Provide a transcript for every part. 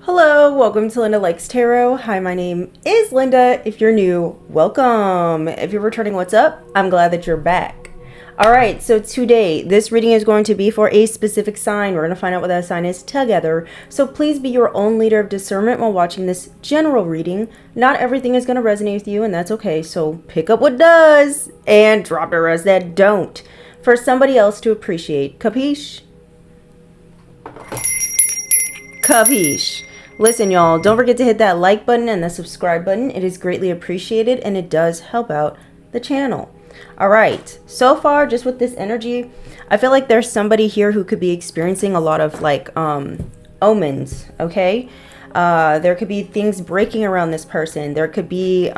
Hello, welcome to Linda Likes Tarot. Hi, my name is Linda. If you're new, welcome. If you're returning, what's up? I'm glad that you're back. All right, so today, this reading is going to be for a specific sign. We're going to find out what that sign is together. So please be your own leader of discernment while watching this general reading. Not everything is going to resonate with you, and that's okay. So pick up what does and drop the rest that don't for somebody else to appreciate. Capiche? Capiche. Listen, y'all, don't forget to hit that like button and the subscribe button. It is greatly appreciated and it does help out the channel. All right, so far, just with this energy, I feel like there's somebody here who could be experiencing a lot of like omens, okay? There could be things breaking around this person. There could be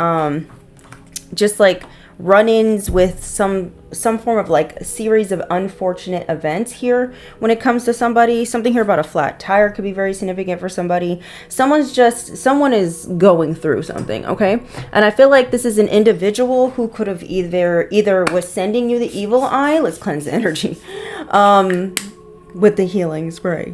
just like run-ins with some form of like a series of unfortunate events here when it comes to somebody. Something here about a flat tire could be very significant for somebody. Someone is going through something, okay? And I feel like this is an individual who could have either was sending you the evil eye. Let's cleanse the energy with the healing spray.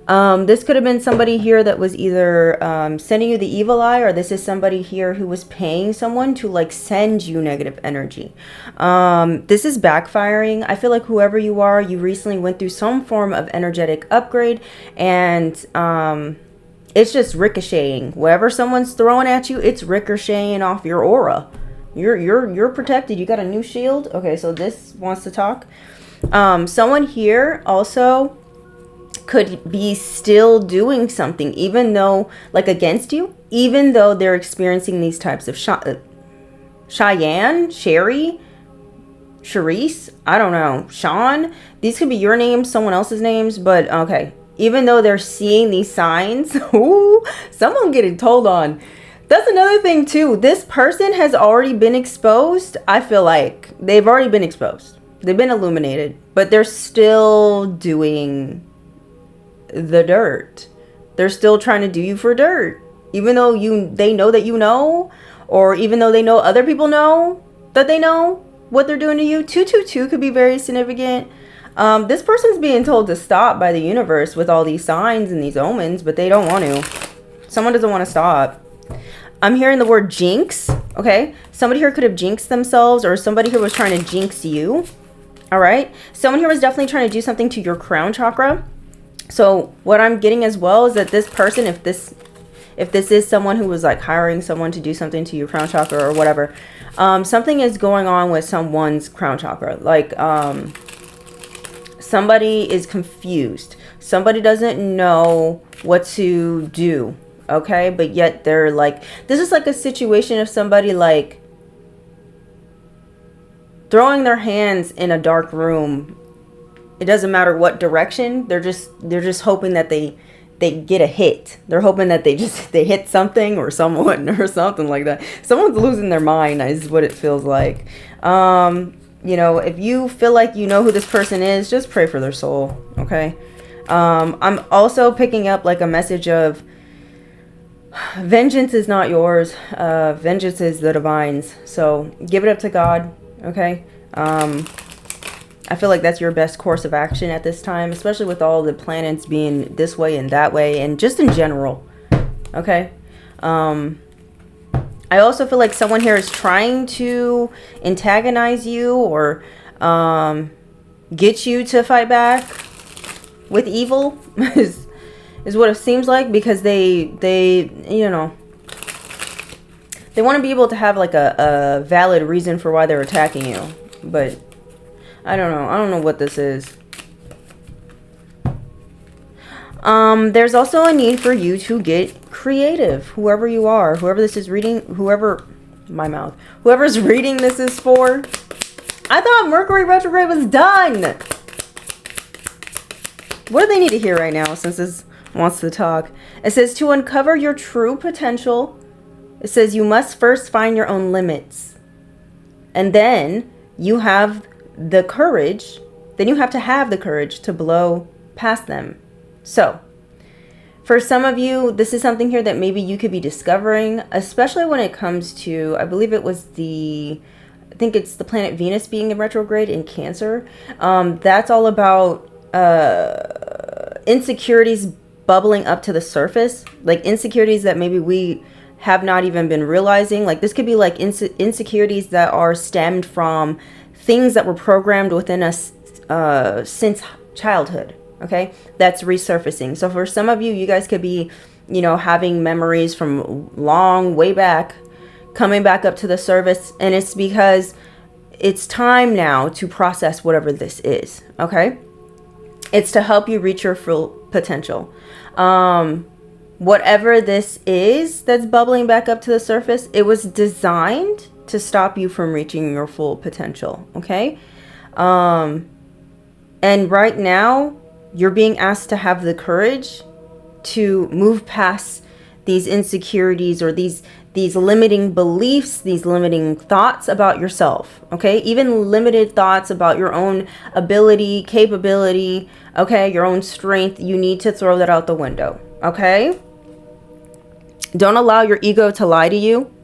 This could have been somebody here that was either sending you the evil eye, or this is somebody here who was paying someone to like send you negative energy. This is backfiring. I feel like whoever you are, you recently went through some form of energetic upgrade, and it's just ricocheting. Whatever someone's throwing at you, it's ricocheting off your aura. You're protected. You got a new shield. Okay, so this wants to talk. Someone here also could be still doing something, even though, like, against you, even though they're experiencing these types of Cheyenne, Sherry, Charisse, I don't know, Sean. These could be your names, someone else's names, but okay. Even though they're seeing these signs, ooh, someone getting told on. That's another thing too. This person has already been exposed. I feel like they've already been exposed. They've been illuminated, but they're still doing the dirt. They're still trying to do you for dirt, even though they know that you know, or even though they know other people know that they know what they're doing to you. 222 could be very significant. This person's being told to stop by the universe with all these signs and these omens, but they don't want to. Someone doesn't want to stop. I'm hearing the word jinx. Okay, somebody here could have jinxed themselves, or somebody here was trying to jinx you. All right, someone here was definitely trying to do something to your crown chakra. So what I'm getting as well is that this person, if this is someone who was like hiring someone to do something to your crown chakra or whatever, something is going on with someone's crown chakra. Like somebody is confused. Somebody doesn't know what to do. Okay, but yet they're like, this is like a situation of somebody like throwing their hands in a dark room. It doesn't matter what direction. They're just hoping that they get a hit. They're hoping that they hit something or someone or something like that. Someone's losing their mind is what it feels like. You know, if you feel like you know who this person is, just pray for their soul, okay? I'm also picking up like a message of vengeance is not yours. Vengeance is the divine's. So give it up to God, okay? I feel like that's your best course of action at this time, especially with all the planets being this way and that way, and just in general, okay? I also feel like someone here is trying to antagonize you or get you to fight back with evil, is what it seems like, because they you know, they want to be able to have like a valid reason for why they're attacking you, but I don't know. I don't know what this is. There's also a need for you to get creative. Whoever you are, whoever this is reading, whoever's reading this is for. I thought Mercury retrograde was done. What do they need to hear right now since this wants to talk? It says to uncover your true potential. It says you must first find your own limits. And then you have the courage, then you have to have the courage to blow past them. So for some of you, this is something here that maybe you could be discovering, especially when it comes to, I believe it was I think it's the planet Venus being in retrograde in Cancer. That's all about insecurities bubbling up to the surface, like insecurities that maybe we have not even been realizing. Like this could be like insecurities that are stemmed from things that were programmed within us since childhood. Okay, that's resurfacing. So for some of you, you guys could be, you know, having memories from long way back coming back up to the surface, and it's because it's time now to process whatever this is. Okay, it's to help you reach your full potential. Whatever this is that's bubbling back up to the surface, it was designed to stop you from reaching your full potential. Okay, and right now you're being asked to have the courage to move past these insecurities or these limiting beliefs, these limiting thoughts about yourself. Okay, even limited thoughts about your own ability, capability, okay, your own strength. You need to throw that out the window. Okay, don't allow your ego to lie to you.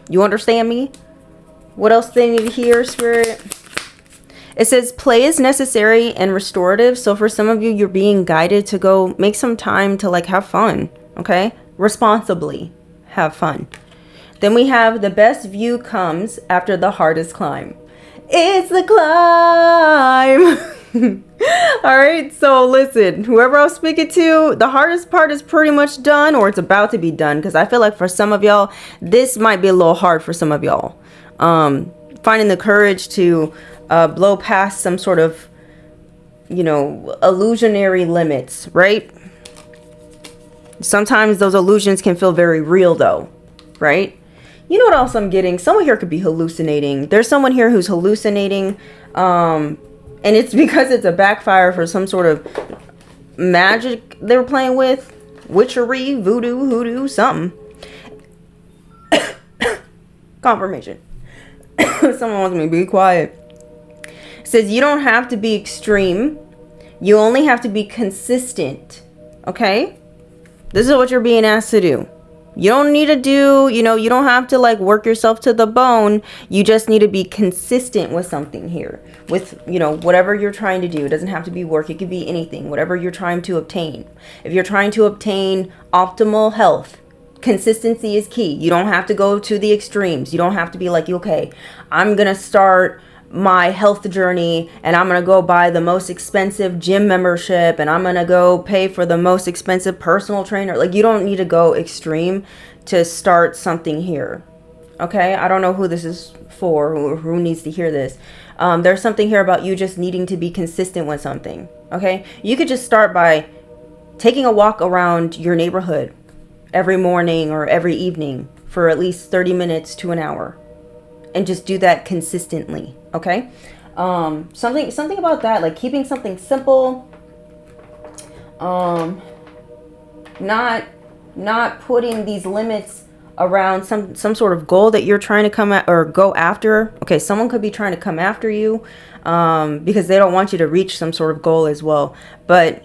You understand me? What else they need to hear, Spirit? It says play is necessary and restorative. So for some of you, you're being guided to go make some time to like have fun. Okay, responsibly have fun. Then we have the best view comes after the hardest climb. It's the climb. All right, so listen, whoever I'm speaking to, the hardest part is pretty much done, or it's about to be done, because I feel like for some of y'all, this might be a little hard for some of y'all. Finding the courage to blow past some sort of, you know, illusionary limits, right? Sometimes those illusions can feel very real though, right? You know what else I'm getting? Someone here could be hallucinating. There's someone here who's hallucinating, and it's because it's a backfire for some sort of magic they were playing with. Witchery, voodoo, hoodoo, something. Confirmation. Someone wants me to be quiet. It says you don't have to be extreme. You only have to be consistent. Okay? This is what you're being asked to do. You don't need to do, you know, you don't have to like work yourself to the bone. You just need to be consistent with something here. With, you know, whatever you're trying to do. It doesn't have to be work. It could be anything. Whatever you're trying to obtain. If you're trying to obtain optimal health, consistency is key. You don't have to go to the extremes. You don't have to be like, okay, I'm going to start my health journey and I'm going to go buy the most expensive gym membership and I'm going to go pay for the most expensive personal trainer. Like, you don't need to go extreme to start something here. Okay, I don't know who this is for, who needs to hear this. There's something here about you just needing to be consistent with something. Okay, you could just start by taking a walk around your neighborhood every morning or every evening for at least 30 minutes to an hour, and just do that consistently. Okay, something about that, like keeping something simple, not putting these limits around some sort of goal that you're trying to come at or go after. Okay, someone could be trying to come after you because they don't want you to reach some sort of goal as well. But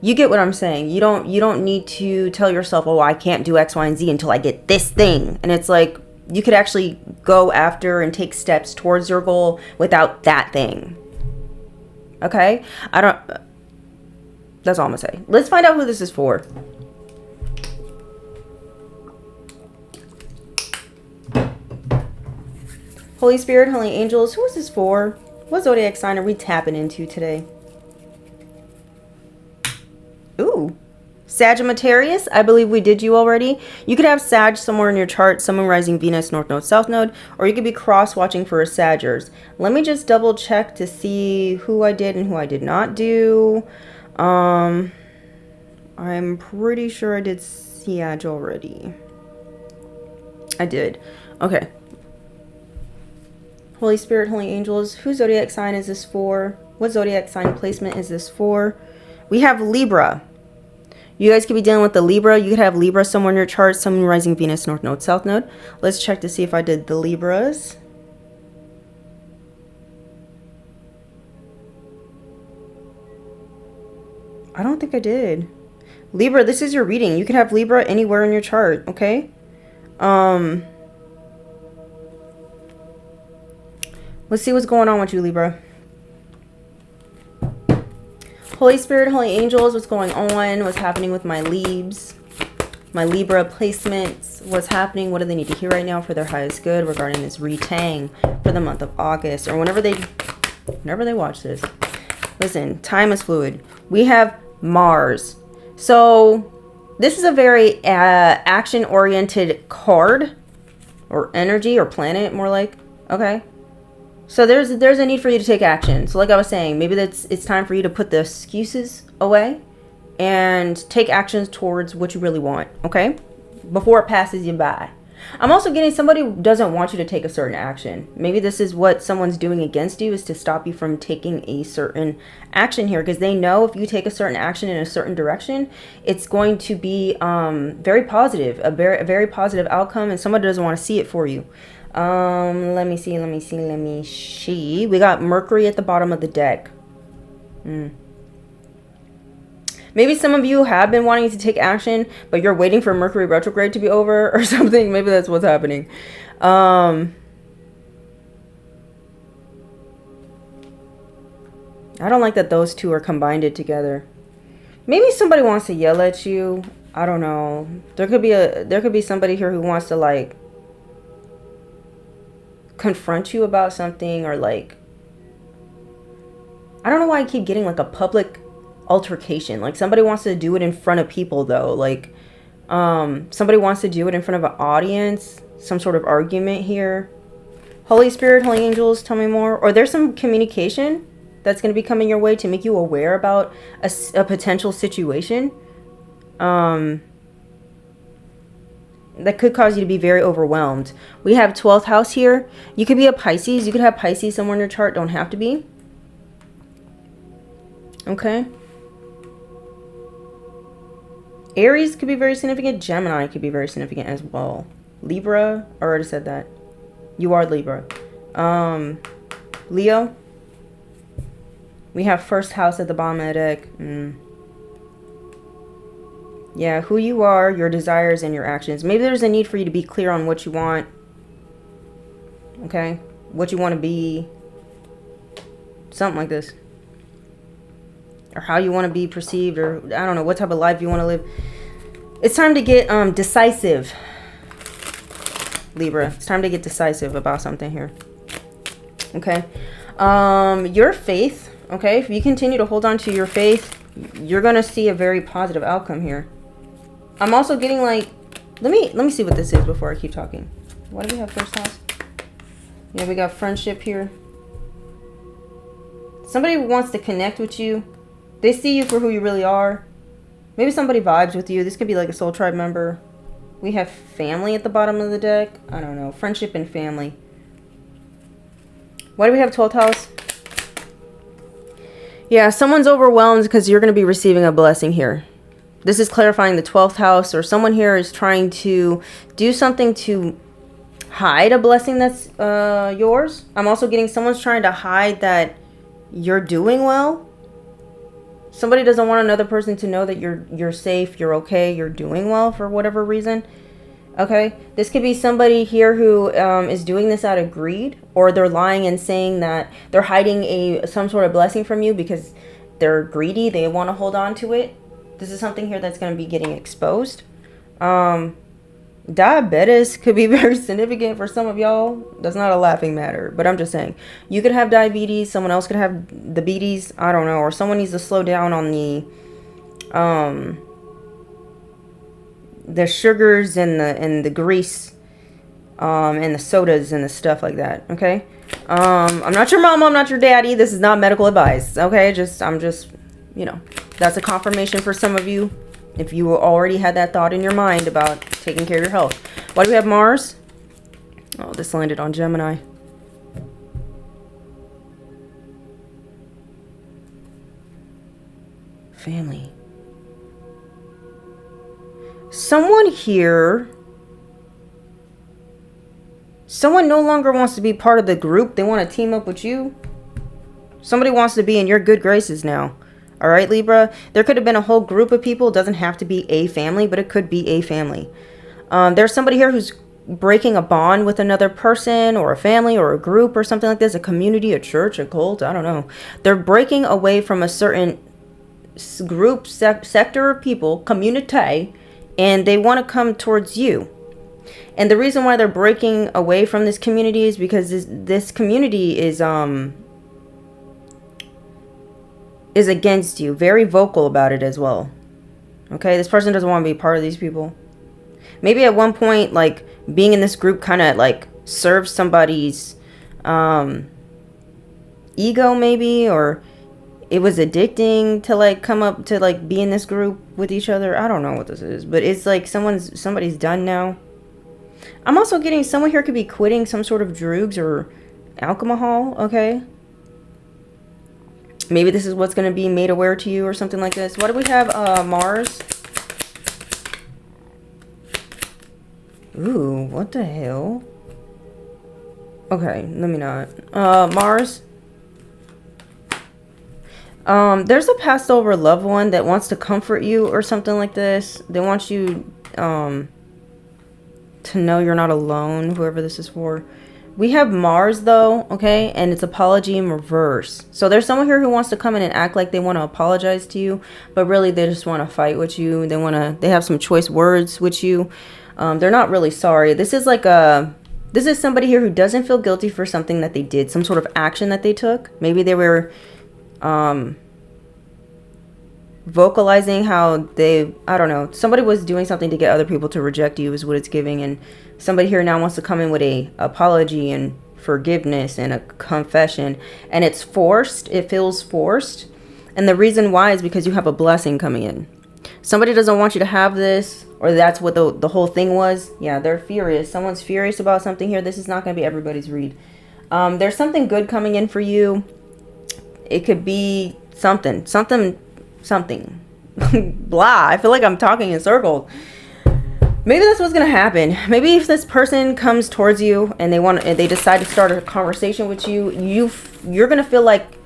you get what I'm saying. You don't need to tell yourself, oh, I can't do X, Y, and Z until I get this thing. And it's like, you could actually go after and take steps towards your goal without that thing. Okay? That's all I'm gonna say. Let's find out who this is for. Holy Spirit, Holy Angels, who is this for? What zodiac sign are we tapping into today? Ooh. Sagittarius, I believe we did you already. You could have Sag somewhere in your chart, Sun, Moon, Rising, Venus, North Node, South Node, or you could be cross-watching for a Saggers. Let me just double check to see who I did and who I did not do. I'm pretty sure I did Sag already. I did. Okay. Holy Spirit, Holy Angels, whose zodiac sign is this for? What zodiac sign placement is this for? We have Libra. You guys could be dealing with the Libra. You could have Libra somewhere in your chart, Sun, Moon, Rising, Venus, North Node, South Node. Let's check to see if I did the Libras. I don't think I did. Libra, this is your reading. You could have Libra anywhere in your chart, okay? Let's see what's going on with you, Libra. Holy Spirit, Holy Angels, what's going on? What's happening with my Libs? My Libra placements, what's happening? What do they need to hear right now for their highest good regarding this retang for the month of August, or whenever they watch this? Listen, time is fluid. We have Mars. So this is a very action-oriented card, or energy, or planet, more like. Okay. So there's a need for you to take action. So like I was saying, maybe it's time for you to put the excuses away and take actions towards what you really want, okay? Before it passes you by. I'm also getting somebody who doesn't want you to take a certain action. Maybe this is what someone's doing against you, is to stop you from taking a certain action here, because they know if you take a certain action in a certain direction, it's going to be very positive, a very positive outcome, and somebody doesn't want to see it for you. Let me see. We got Mercury at the bottom of the deck. Maybe some of you have been wanting to take action, but you're waiting for Mercury retrograde to be over or something. Maybe that's what's happening. I don't like that those two are combined together. Maybe somebody wants to yell at you. I don't know. There could be somebody here who wants to like confront you about something, or like, I don't know why I keep getting like a public altercation. Like somebody wants to do it in front of people though. Like somebody wants to do it in front of an audience, some sort of argument here. Holy Spirit, Holy Angels, tell me more. Or there's some communication that's going to be coming your way to make you aware about a potential situation that could cause you to be very overwhelmed. We have 12th house here. You could be a Pisces. You could have Pisces somewhere in your chart. Don't have to be. Okay. Aries could be very significant. Gemini could be very significant as well. Libra, I already said that. You are Libra. Leo. We have first house at the bottom of the deck. Yeah, who you are, your desires, and your actions. Maybe there's a need for you to be clear on what you want. Okay? What you want to be. Something like this. Or how you want to be perceived, or I don't know, what type of life you want to live. It's time to get decisive, Libra. It's time to get decisive about something here. Okay? Your faith, okay? If you continue to hold on to your faith, you're going to see a very positive outcome here. I'm also getting like, let me see what this is before I keep talking. What do we have first house? Yeah, we got friendship here. Somebody wants to connect with you. They see you for who you really are. Maybe somebody vibes with you. This could be like a soul tribe member. We have family at the bottom of the deck. I don't know. Friendship and family. Why do we have 12th house? Yeah, someone's overwhelmed because you're going to be receiving a blessing here. This is clarifying the 12th house, or someone here is trying to do something to hide a blessing that's yours. I'm also getting someone's trying to hide that you're doing well. Somebody doesn't want another person to know that you're safe, you're okay, you're doing well for whatever reason. Okay, this could be somebody here who is doing this out of greed, or they're lying and saying that they're hiding some sort of blessing from you because they're greedy, they want to hold on to it. This is something here that's going to be getting exposed. Diabetes could be very significant for some of y'all. That's not a laughing matter, but I'm just saying. You could have diabetes, someone else could have the beaties, I don't know, or someone needs to slow down on the sugars and the grease and the sodas and the stuff like that, okay? I'm not your mama, I'm not your daddy. This is not medical advice, okay? I'm just, you know, that's a confirmation for some of you. If you already had that thought in your mind about taking care of your health. Why do we have Mars? Oh, this landed on Gemini. Family. Someone here, someone no longer wants to be part of the group. They want to team up with you. Somebody wants to be in your good graces now. All right, Libra. There could have been a whole group of people. It doesn't have to be a family, but it could be a family. There's somebody here who's breaking a bond with another person, or a family, or a group, or something like this. A community, a church, a cult. I don't know. They're breaking away from a certain group, sector of people, community, and they want to come towards you. And the reason why they're breaking away from this community is because this community is against you. Very vocal about it as well. Okay, this person doesn't want to be part of these people. Maybe at one point, like, being in this group kind of like serves somebody's ego, maybe, or it was addicting to like come up to like be in this group with each other. I don't know what this is, but it's like somebody's done now. I'm also getting someone here could be quitting some sort of drugs or alcohol. Okay, maybe this is what's going to be made aware to you or something like this. What do we have? Mars. Ooh, what the hell? Okay, let me not. Mars. There's a passed over loved one that wants to comfort you or something like this. They want you to know you're not alone, whoever this is for. We have Mars though, okay, and it's apology in reverse. So there's someone here who wants to come in and act like they want to apologize to you, but really they just want to fight with you. They have some choice words with you. They're not really sorry. This is somebody here who doesn't feel guilty for something that they did, some sort of action that they took. Maybe they were vocalizing how I don't know, somebody was doing something to get other people to reject you is what it's giving, and somebody here now wants to come in with a apology and forgiveness and a confession, and it's forced. It feels forced, and the reason why is because you have a blessing coming in. Somebody doesn't want you to have this, or that's what the whole thing was. Yeah, they're furious. Someone's furious about something here. This is not going to be everybody's read. There's something good coming in for you. It could be something blah. I feel like I'm talking in circles. Maybe that's what's gonna happen. Maybe if this person comes towards you and they decide to start a conversation with you, you're gonna feel like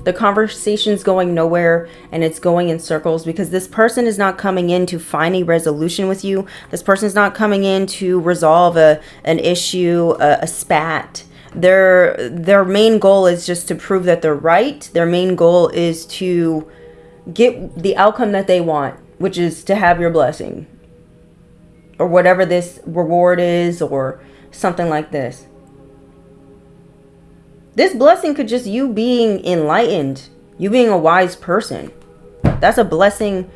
the conversation's going nowhere and it's going in circles, because this person is not coming in to find a resolution with you. This person's not coming in to resolve an issue, a spat. Their main goal is just to prove that they're right. Their main goal is to get the outcome that they want, which is to have your blessing or whatever this reward is, or something like this. This blessing could just you being enlightened, you being a wise person. That's a blessing.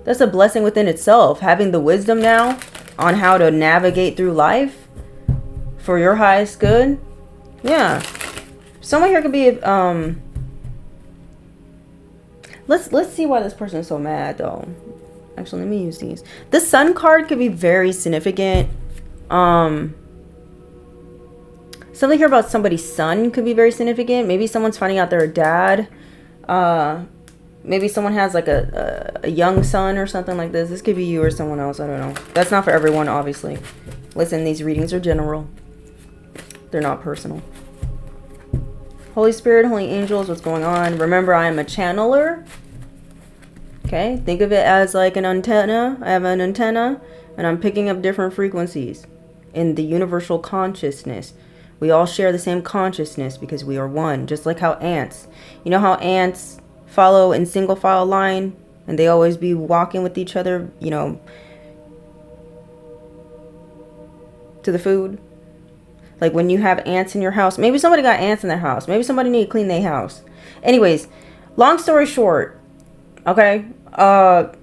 That's a blessing within itself. Having the wisdom now on how to navigate through life for your highest good. Yeah. Someone here could be let's see why this person is so mad though. Actually, let me use these. The Sun card could be very significant. Something here about somebody's son could be very significant. Maybe someone's finding out they're a dad. Maybe someone has like a young son or something like this. This could be you or someone else. I don't know. That's not for everyone, obviously. Listen, these readings are general. They're not personal. Holy Spirit, Holy Angels, what's going on? Remember, I am a channeler. Okay, think of it as like an antenna. I have an antenna and I'm picking up different frequencies in the universal consciousness. We all share the same consciousness because we are one, just like how ants. You know how ants follow in single file line and they always be walking with each other, you know, to the food? Like when you have ants in your house, maybe somebody got ants in their house. Maybe somebody need to clean their house. Anyways, long story short, okay, I'm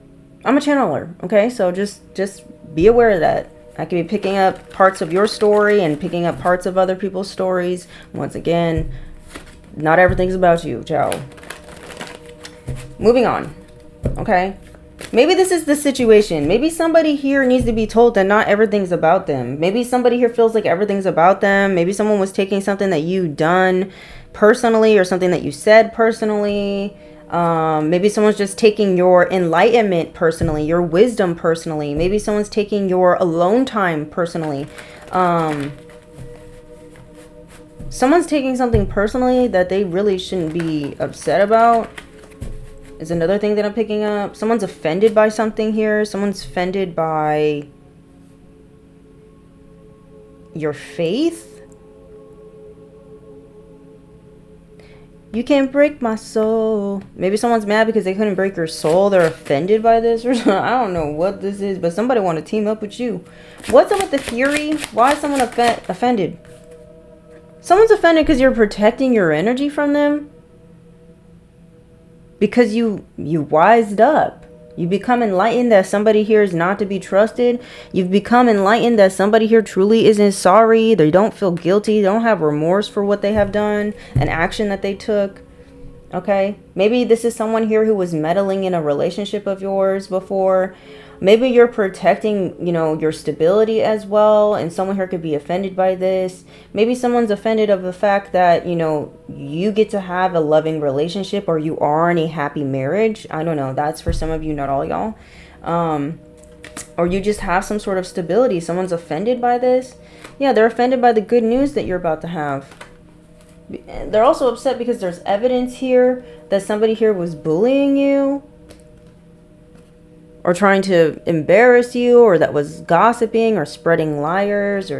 a channeler, okay? So just be aware of that. I could be picking up parts of your story and picking up parts of other people's stories. Once again, not everything's about you, Joe. Moving on, okay? Maybe this is the situation. Maybe somebody here needs to be told that not everything's about them. Maybe somebody here feels like everything's about them. Maybe someone was taking something that you done personally or something that you said personally. Maybe someone's just taking your enlightenment personally, your wisdom personally. Maybe someone's taking your alone time personally. Someone's taking something personally that they really shouldn't be upset about. Is another thing that I'm picking up. Someone's offended by something here. Someone's offended by your faith. You can't break my soul. Maybe someone's mad because they couldn't break your soul. They're offended by this or something. I don't know what this is, but somebody want to team up with you. What's up with the Fury? Why is someone offended? Someone's offended because you're protecting your energy from them. Because you wised up. You become enlightened that somebody here is not to be trusted. You've become enlightened that somebody here truly isn't sorry. They don't feel guilty. They don't have remorse for what they have done, an action that they took. Okay? Maybe this is someone here who was meddling in a relationship of yours before. Maybe you're protecting, your stability as well. And someone here could be offended by this. Maybe someone's offended of the fact that, you get to have a loving relationship or you are in a happy marriage. I don't know. That's for some of you, not all y'all. Or you just have some sort of stability. Someone's offended by this. Yeah, they're offended by the good news that you're about to have. They're also upset because there's evidence here that somebody here was bullying you. Or trying to embarrass you, or that was gossiping, or spreading liars.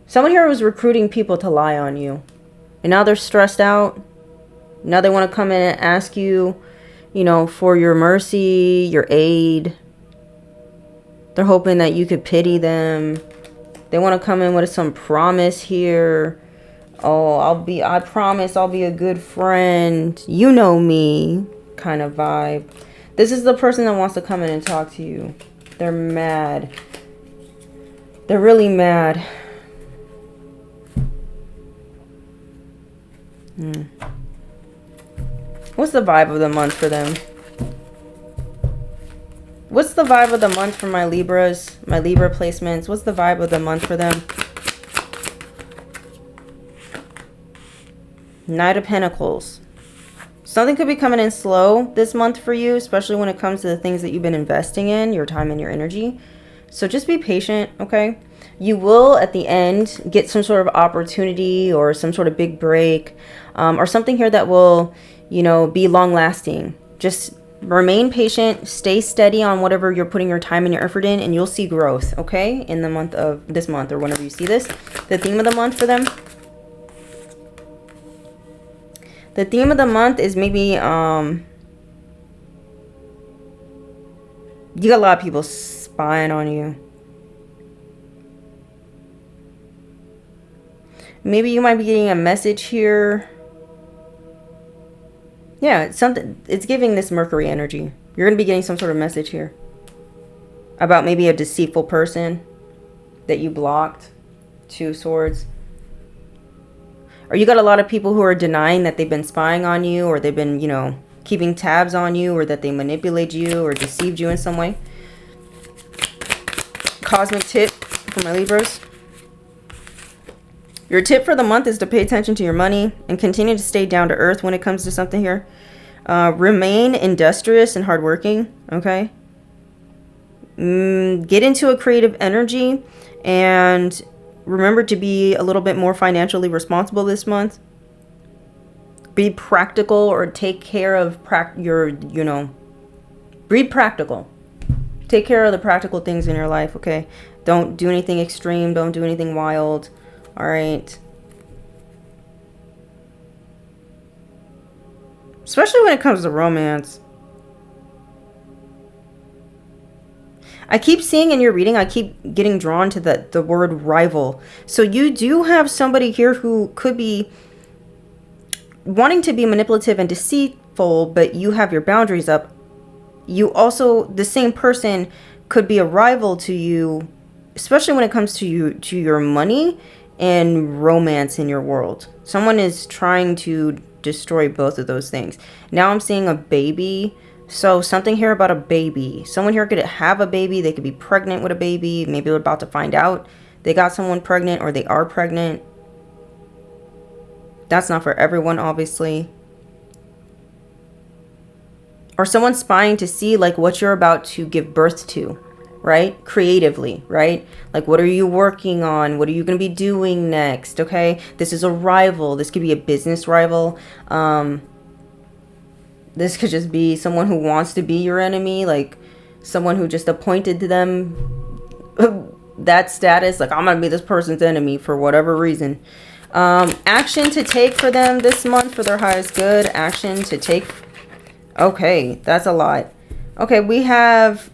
Someone here was recruiting people to lie on you. And now they're stressed out. Now they want to come in and ask you, for your mercy, your aid. They're hoping that you could pity them. They want to come in with some promise here. Oh, I promise I'll be a good friend. You know me, kind of vibe. This is the person that wants to come in and talk to you. They're mad. They're really mad. What's the vibe of the month for them? What's the vibe of the month for my Libras? My Libra placements. What's the vibe of the month for them? Knight of Pentacles. Something could be coming in slow this month for you, especially when it comes to the things that you've been investing in, your time and your energy. So just be patient, okay? You will, at the end, get some sort of opportunity or some sort of big break, or something here that will, be long-lasting. Just remain patient, stay steady on whatever you're putting your time and your effort in, and you'll see growth, okay? In the month of this month, or whenever you see this. The theme of the month for them. The theme of the month is maybe, you got a lot of people spying on you. Maybe you might be getting a message here. Yeah, it's giving this Mercury energy. You're going to be getting some sort of message here. About maybe a deceitful person that you blocked. 2 swords. Or you got a lot of people who are denying that they've been spying on you, or they've been, keeping tabs on you, or that they manipulate you or deceived you in some way. Cosmic tip for my Libras. Your tip for the month is to pay attention to your money and continue to stay down to earth when it comes to something here. Remain industrious and hardworking, okay? Get into a creative energy and remember to be a little bit more financially responsible this month. Be practical, or take care of be practical. Take care of the practical things in your life, okay? Don't do anything extreme. Don't do anything wild. All right. Especially when it comes to romance. I keep seeing in your reading, I keep getting drawn to the word rival. So you do have somebody here who could be wanting to be manipulative and deceitful, but you have your boundaries up. You also, the same person could be a rival to you, especially when it comes to your money and romance in your world. Someone is trying to destroy both of those things. Now I'm seeing a baby. So something here about a baby. Someone here could have a baby. They could be pregnant with a baby. Maybe they're about to find out they got someone pregnant, or they are pregnant. That's not for everyone, obviously. Or someone spying to see like what you're about to give birth to, right? Creatively, right? Like, what are you working on? What are you going to be doing next? Okay. This is a rival. This could be a business rival. This could just be someone who wants to be your enemy, like someone who just appointed to them that status, like, I'm gonna be this person's enemy for whatever reason. Action to take for them this month for their highest good. Action to take. Okay, that's a lot. Okay, we have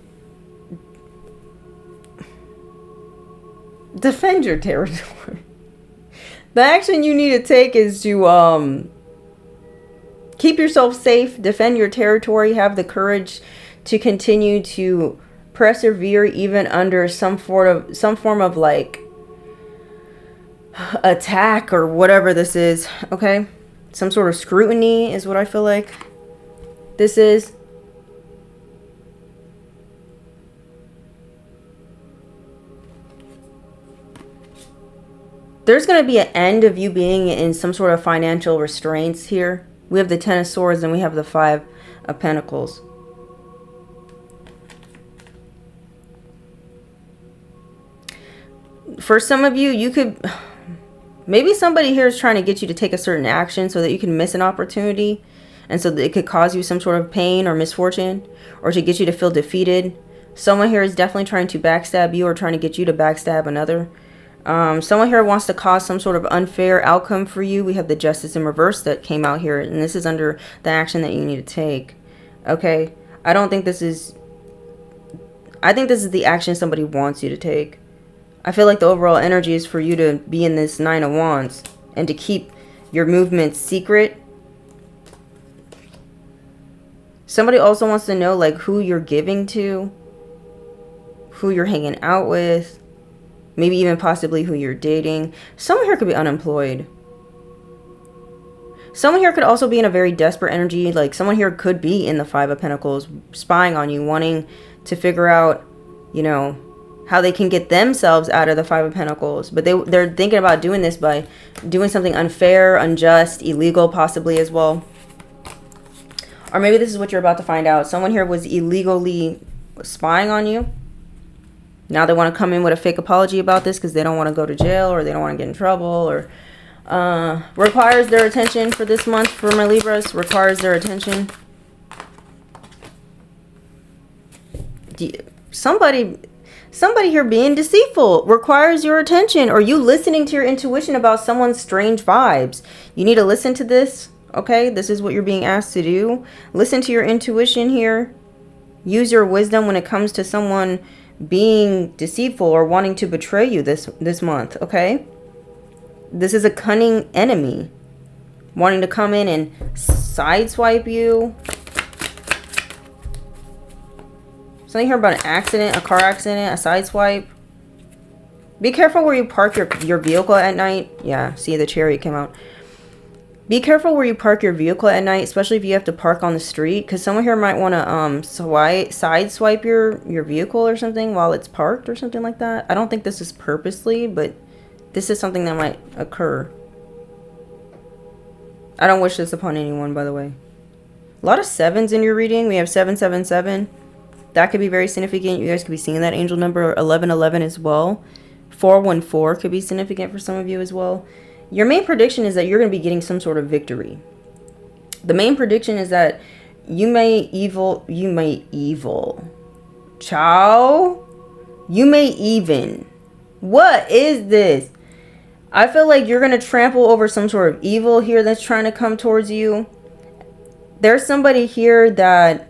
defend your territory. The action you need to take is to keep yourself safe, defend your territory, have the courage to continue to persevere even under some form of like attack or whatever this is. Okay, some sort of scrutiny is what I feel like this is. There's going to be an end of you being in some sort of financial restraints here. We have the Ten of Swords and we have the Five of Pentacles. For some of you, you could... Maybe somebody here is trying to get you to take a certain action so that you can miss an opportunity. And so that it could cause you some sort of pain or misfortune. Or to get you to feel defeated. Someone here is definitely trying to backstab you or trying to get you to backstab another. Someone here wants to cause some sort of unfair outcome for you. We have the Justice in reverse that came out here. And this is under the action that you need to take. Okay. I don't think this is... I think this is the action somebody wants you to take. I feel like the overall energy is for you to be in this Nine of Wands. And to keep your movements secret. Somebody also wants to know like who you're giving to. Who you're hanging out with. Maybe even possibly who you're dating. Someone here could be unemployed. Someone here could also be in a very desperate energy. Like someone here could be in the Five of Pentacles, spying on you, wanting to figure out, you know, how they can get themselves out of the Five of Pentacles. But they're thinking about doing this by doing something unfair, unjust, illegal possibly as well. Or maybe this is what you're about to find out. Someone here was illegally spying on you. Now they want to come in with a fake apology about this because they don't want to go to jail or they don't want to get in trouble or requires their attention for this month for my Libras. Requires their attention. Somebody here being deceitful requires your attention, or you listening to your intuition about someone's strange vibes. You need to listen to this. Okay, this is what you're being asked to do. Listen to your intuition here. Use your wisdom when it comes to someone being deceitful or wanting to betray you this month. Okay, this is a cunning enemy wanting to come in and sideswipe you. Something here about an accident, a car accident, a sideswipe. Be careful where you park your vehicle at night. Yeah, see, the Chariot came out. Be careful where you park your vehicle at night, especially if you have to park on the street, because someone here might want to sideswipe your vehicle or something while it's parked or something like that. I don't think this is purposely, but this is something that might occur. I don't wish this upon anyone, by the way. A lot of sevens in your reading. We have 777. That could be very significant. You guys could be seeing that angel number. 1111 as well. 414 could be significant for some of you as well. Your main prediction is that you're going to be getting some sort of victory. The main prediction is that you may even. What is this? I feel like you're going to trample over some sort of evil here that's trying to come towards you. There's somebody here that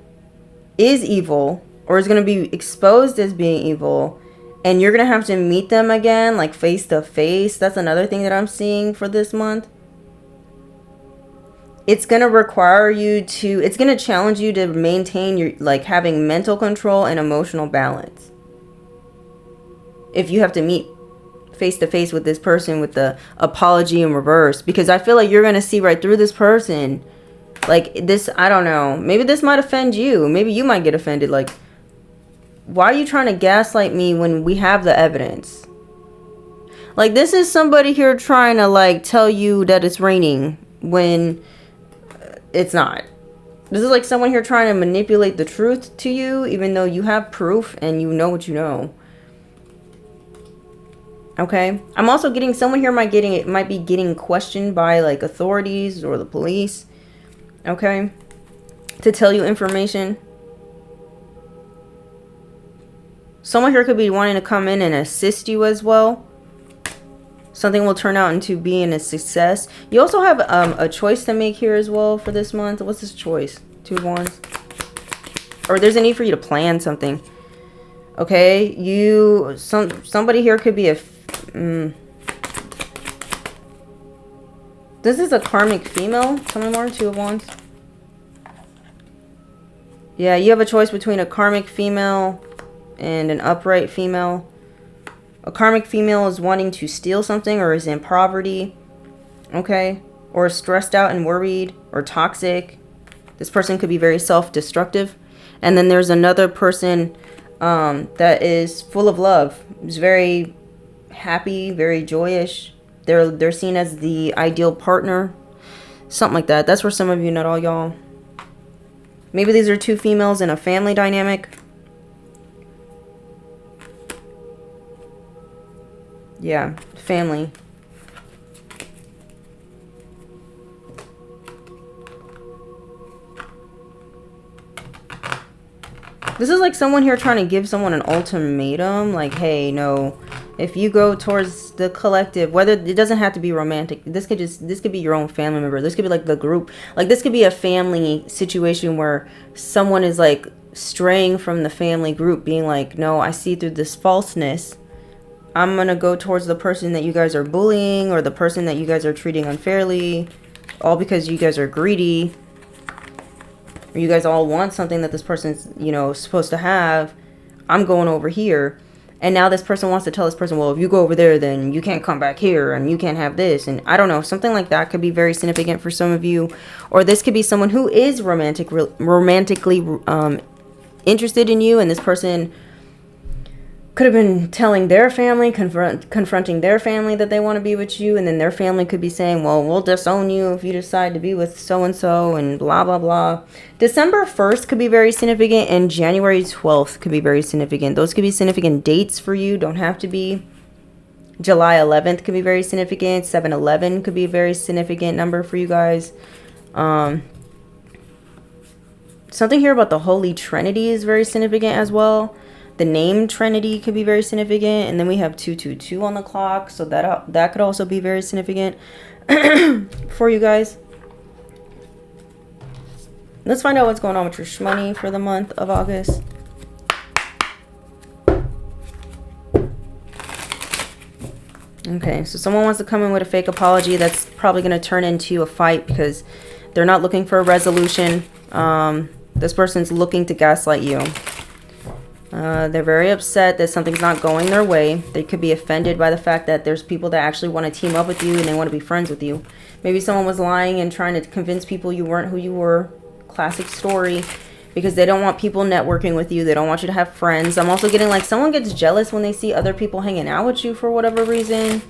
is evil or is going to be exposed as being evil. And you're going to have to meet them again, like face to face. That's another thing that I'm seeing for this month. It's going to require you to, it's going to challenge you to maintain your, like, having mental control and emotional balance. If you have to meet face to face with this person with the apology in reverse. Because I feel like you're going to see right through this person. Like this, I don't know. Maybe this might offend you. Maybe you might get offended. Like, why are you trying to gaslight me when we have the evidence? Like, this is somebody here trying to, like, tell you that it's raining when it's not. This is like someone here trying to manipulate the truth to you, even though you have proof and you know what you know. Okay? I'm also getting someone here might be getting questioned by, like, authorities or the police. Okay? To tell you information. Someone here could be wanting to come in and assist you as well. Something will turn out into being a success. You also have a choice to make here as well for this month. What's this choice? 2 of Wands. Or there's a need for you to plan something. Okay, somebody here could be a... This is a karmic female. Tell me more. 2 of Wands. Yeah, you have a choice between a karmic female and an upright female. A karmic female is wanting to steal something or is in poverty. Okay, or stressed out and worried or toxic. This person could be very self-destructive. And then there's another person that is full of love. Is very happy, very joyous. They're seen as the ideal partner. Something like that. That's for some of you, not all y'all. Maybe these are 2 females in a family dynamic. Yeah, family. This is like someone here trying to give someone an ultimatum. Like, hey, no, if you go towards the collective, whether it doesn't have to be romantic. This could be your own family member. This could be like the group. Like this could be a family situation where someone is like straying from the family group, being like, no, I see through this falseness. I'm going to go towards the person that you guys are bullying or the person that you guys are treating unfairly. All because you guys are greedy. Or you guys all want something that this person's, you know, supposed to have. I'm going over here. And now this person wants to tell this person, well, if you go over there, then you can't come back here and you can't have this. And I don't know, something like that could be very significant for some of you. Or this could be someone who is romantically interested in you. And this person could have been telling their family, confronting their family that they want to be with you. And then their family could be saying, well, we'll disown you if you decide to be with so-and-so and blah, blah, blah. December 1st could be very significant and January 12th could be very significant. Those could be significant dates for you. Don't have to be. July 11th could be very significant. 7/11 could be a very significant number for you guys. Something here about the Holy Trinity is very significant as well. The name Trinity could be very significant. And then we have 222 on the clock. So that could also be very significant for you guys. Let's find out what's going on with your shmoney for the month of August. Okay, so someone wants to come in with a fake apology. That's probably going to turn into a fight because they're not looking for a resolution. This person's looking to gaslight you. They're very upset that something's not going their way. They could be offended by the fact that there's people that actually want to team up with you and they want to be friends with you. Maybe someone was lying and trying to convince people you weren't who you were. Classic story. Because they don't want people networking with you. They don't want you to have friends. I'm also getting like someone gets jealous when they see other people hanging out with you for whatever reason.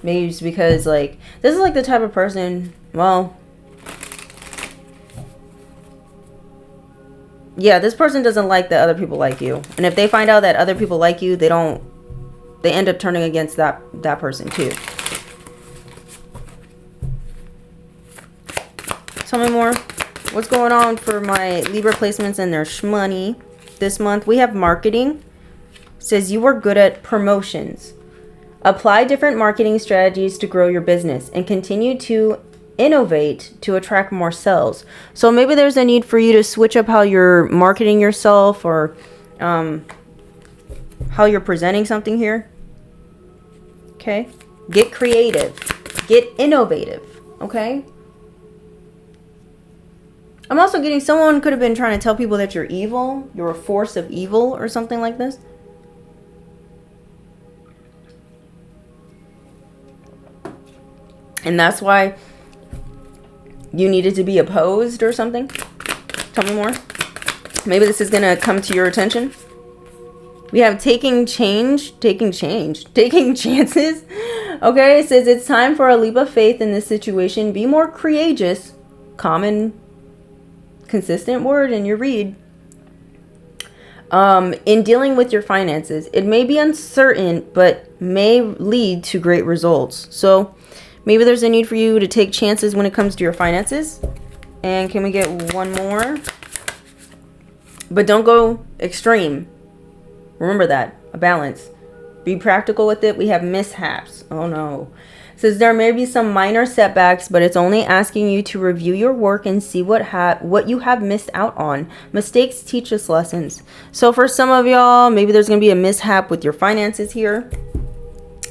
Maybe it's because like, this is like the type of person, well, yeah, this person doesn't like that other people like you. And if they find out that other people like you, they end up turning against that person too. Tell me more. What's going on for my Libra placements and their shmoney this month? We have marketing. It says you are good at promotions. Apply different marketing strategies to grow your business and continue to innovate to attract more sales. So maybe there's a need for you to switch up how you're marketing yourself or how you're presenting something here. Okay. Get creative. Get innovative. Okay. I'm also getting someone could have been trying to tell people that you're evil. You're a force of evil or something like this. And that's why you needed to be opposed or something. Tell me more. Maybe this is going to come to your attention. We have taking chances. Okay, it says it's time for a leap of faith in this situation. Be more courageous. Common, consistent word in your read. In dealing with your finances. It may be uncertain, but may lead to great results. So maybe there's a need for you to take chances when it comes to your finances. And can we get one more? But don't go extreme. Remember that. A balance. Be practical with it. We have mishaps. Oh no. It says there may be some minor setbacks, but it's only asking you to review your work and see what you have missed out on. Mistakes teach us lessons. So for some of y'all, maybe there's going to be a mishap with your finances here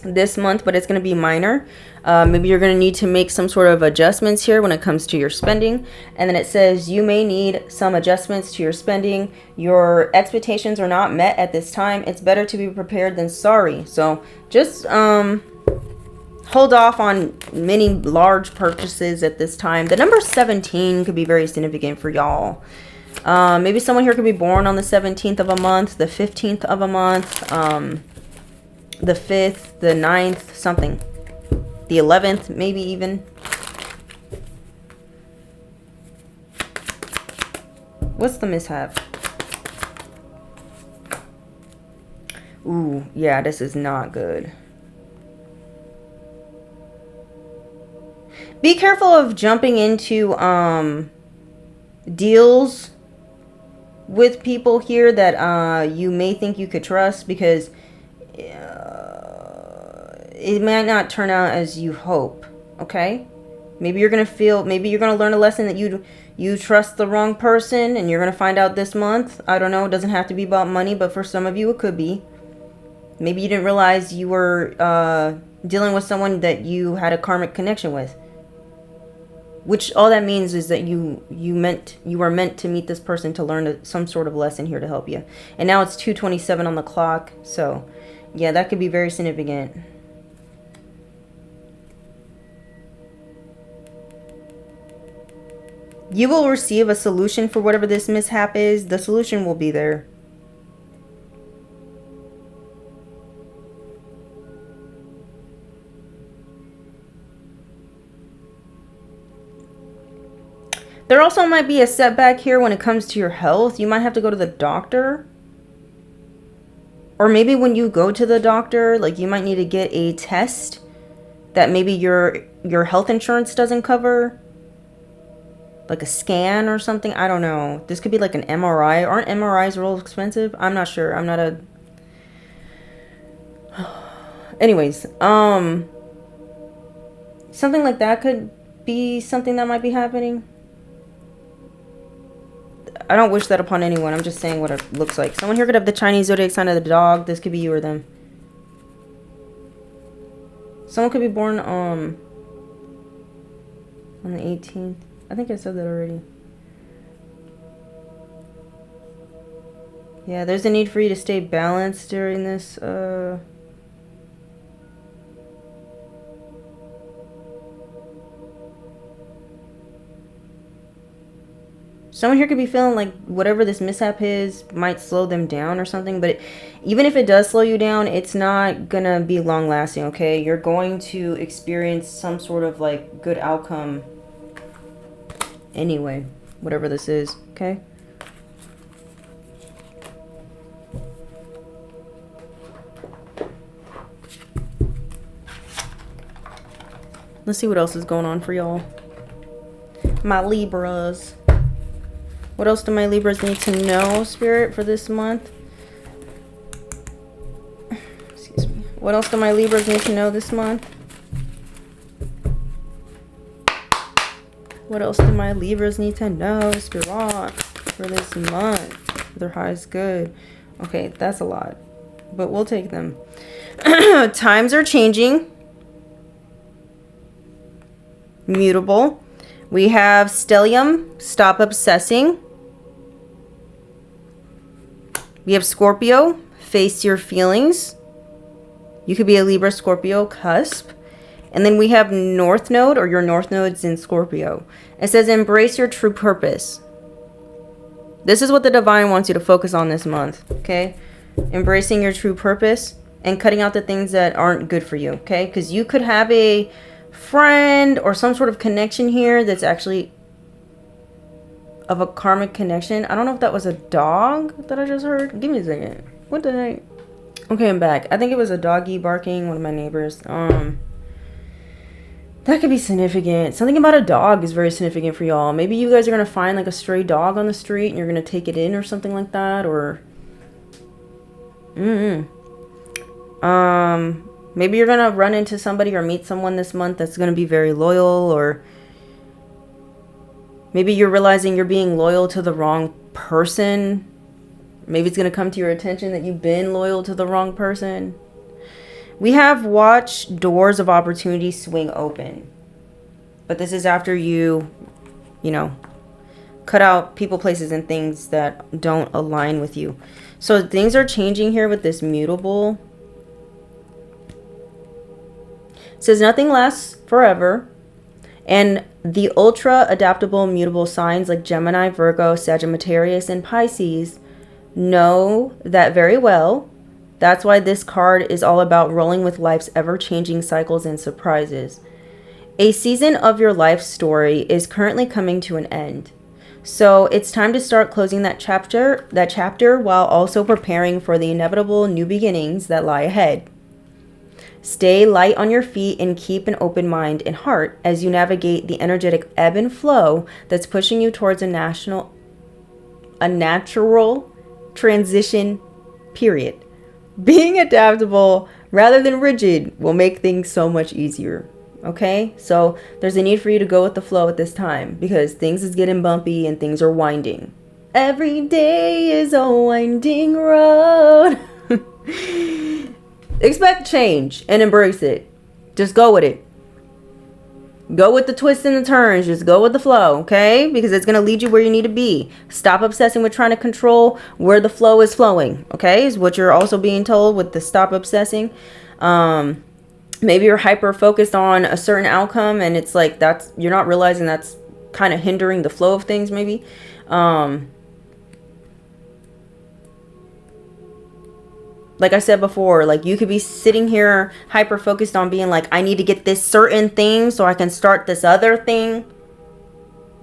this month, but it's going to be minor. Maybe you're going to need to make some sort of adjustments here when it comes to your spending. And then it says you may need some adjustments to your spending. Your expectations are not met at this time. It's better to be prepared than sorry. So just hold off on many large purchases at this time. The number 17 could be very significant for y'all. Maybe someone here could be born on the 17th of a month, the 15th of a month, the 5th, the 9th, something. The 11th, maybe even. What's the mishap? Ooh, yeah, this is not good. Be careful of jumping into deals with people here that you may think you could trust, because it might not turn out as you hope. Okay, maybe you're gonna learn a lesson that you trust the wrong person, and you're gonna find out this month. I don't know, it doesn't have to be about money, but for some of you it could be. Maybe you didn't realize you were dealing with someone that you had a karmic connection with, which all that means is that you were meant to meet this person to learn some sort of lesson here to help you. And now it's 2:27 on the clock, so yeah, that could be very significant. You will receive a solution for whatever this mishap is. The solution will be there. There also might be a setback here when it comes to your health. You might have to go to the doctor. Or maybe when you go to the doctor, like, you might need to get a test that maybe your health insurance doesn't cover. Like a scan or something. I don't know. This could be like an MRI. Aren't MRIs real expensive? I'm not sure. I'm not a... Anyways, something like that could be something that might be happening. I don't wish that upon anyone. I'm just saying what it looks like. Someone here could have the Chinese zodiac sign of the dog. This could be you or them. Someone could be born on the 18th. I think I said that already. Yeah, there's a need for you to stay balanced during this. Someone here could be feeling like whatever this mishap is might slow them down or something. But even if it does slow you down, it's not going to be long lasting, okay? You're going to experience some sort of like good outcome anyway, whatever this is, okay? Let's see what else is going on for y'all. My Libras. What else do my Libras need to know, Spirit, for this month? Excuse me. What else do my Libras need to know this month? What else do my Libras need to know, Spirit, for this month? Their high is good. Okay, that's a lot, but we'll take them. Times are changing. Mutable. We have stellium, stop obsessing. We have Scorpio, face your feelings. You could be a Libra, Scorpio, cusp. And then we have North Node, or your North Node's in Scorpio. It says embrace your true purpose. This is what the divine wants you to focus on this month, okay? Embracing your true purpose and cutting out the things that aren't good for you, okay? Because you could have a friend or some sort of connection here that's actually of a karmic connection. I don't know if that was a dog that I just heard. Give me a second. What the heck? Okay, I'm back. I think it was a doggy barking, one of my neighbors. That could be significant. Something about a dog is very significant for y'all. Maybe you guys are going to find like a stray dog on the street and you're going to take it in or something like that. Or Maybe you're going to run into somebody or meet someone this month that's going to be very loyal, or maybe you're realizing you're being loyal to the wrong person. Maybe it's going to come to your attention that you've been loyal to the wrong person. We have watched doors of opportunity swing open. But this is after you cut out people, places, and things that don't align with you. So things are changing here with this mutable. It says nothing lasts forever. And the ultra adaptable mutable signs like Gemini, Virgo, Sagittarius, and Pisces know that very well. That's why this card is all about rolling with life's ever-changing cycles and surprises. A season of your life story is currently coming to an end. So it's time to start closing that chapter while also preparing for the inevitable new beginnings that lie ahead. Stay light on your feet and keep an open mind and heart as you navigate the energetic ebb and flow that's pushing you towards a natural transition period. Being adaptable rather than rigid will make things so much easier. Okay, so there's a need for you to go with the flow at this time because things is getting bumpy and things are winding. Every day is a winding road. Expect change and embrace it. Just go with it. Go with the twists and the turns. Just go with the flow, okay? Because it's going to lead you where you need to be. Stop obsessing with trying to control where the flow is flowing, okay? Is what you're also being told with the stop obsessing. Maybe you're hyper focused on a certain outcome and it's like you're not realizing that's kind of hindering the flow of things maybe. Like I said before, like you could be sitting here hyper focused on being like, I need to get this certain thing so I can start this other thing.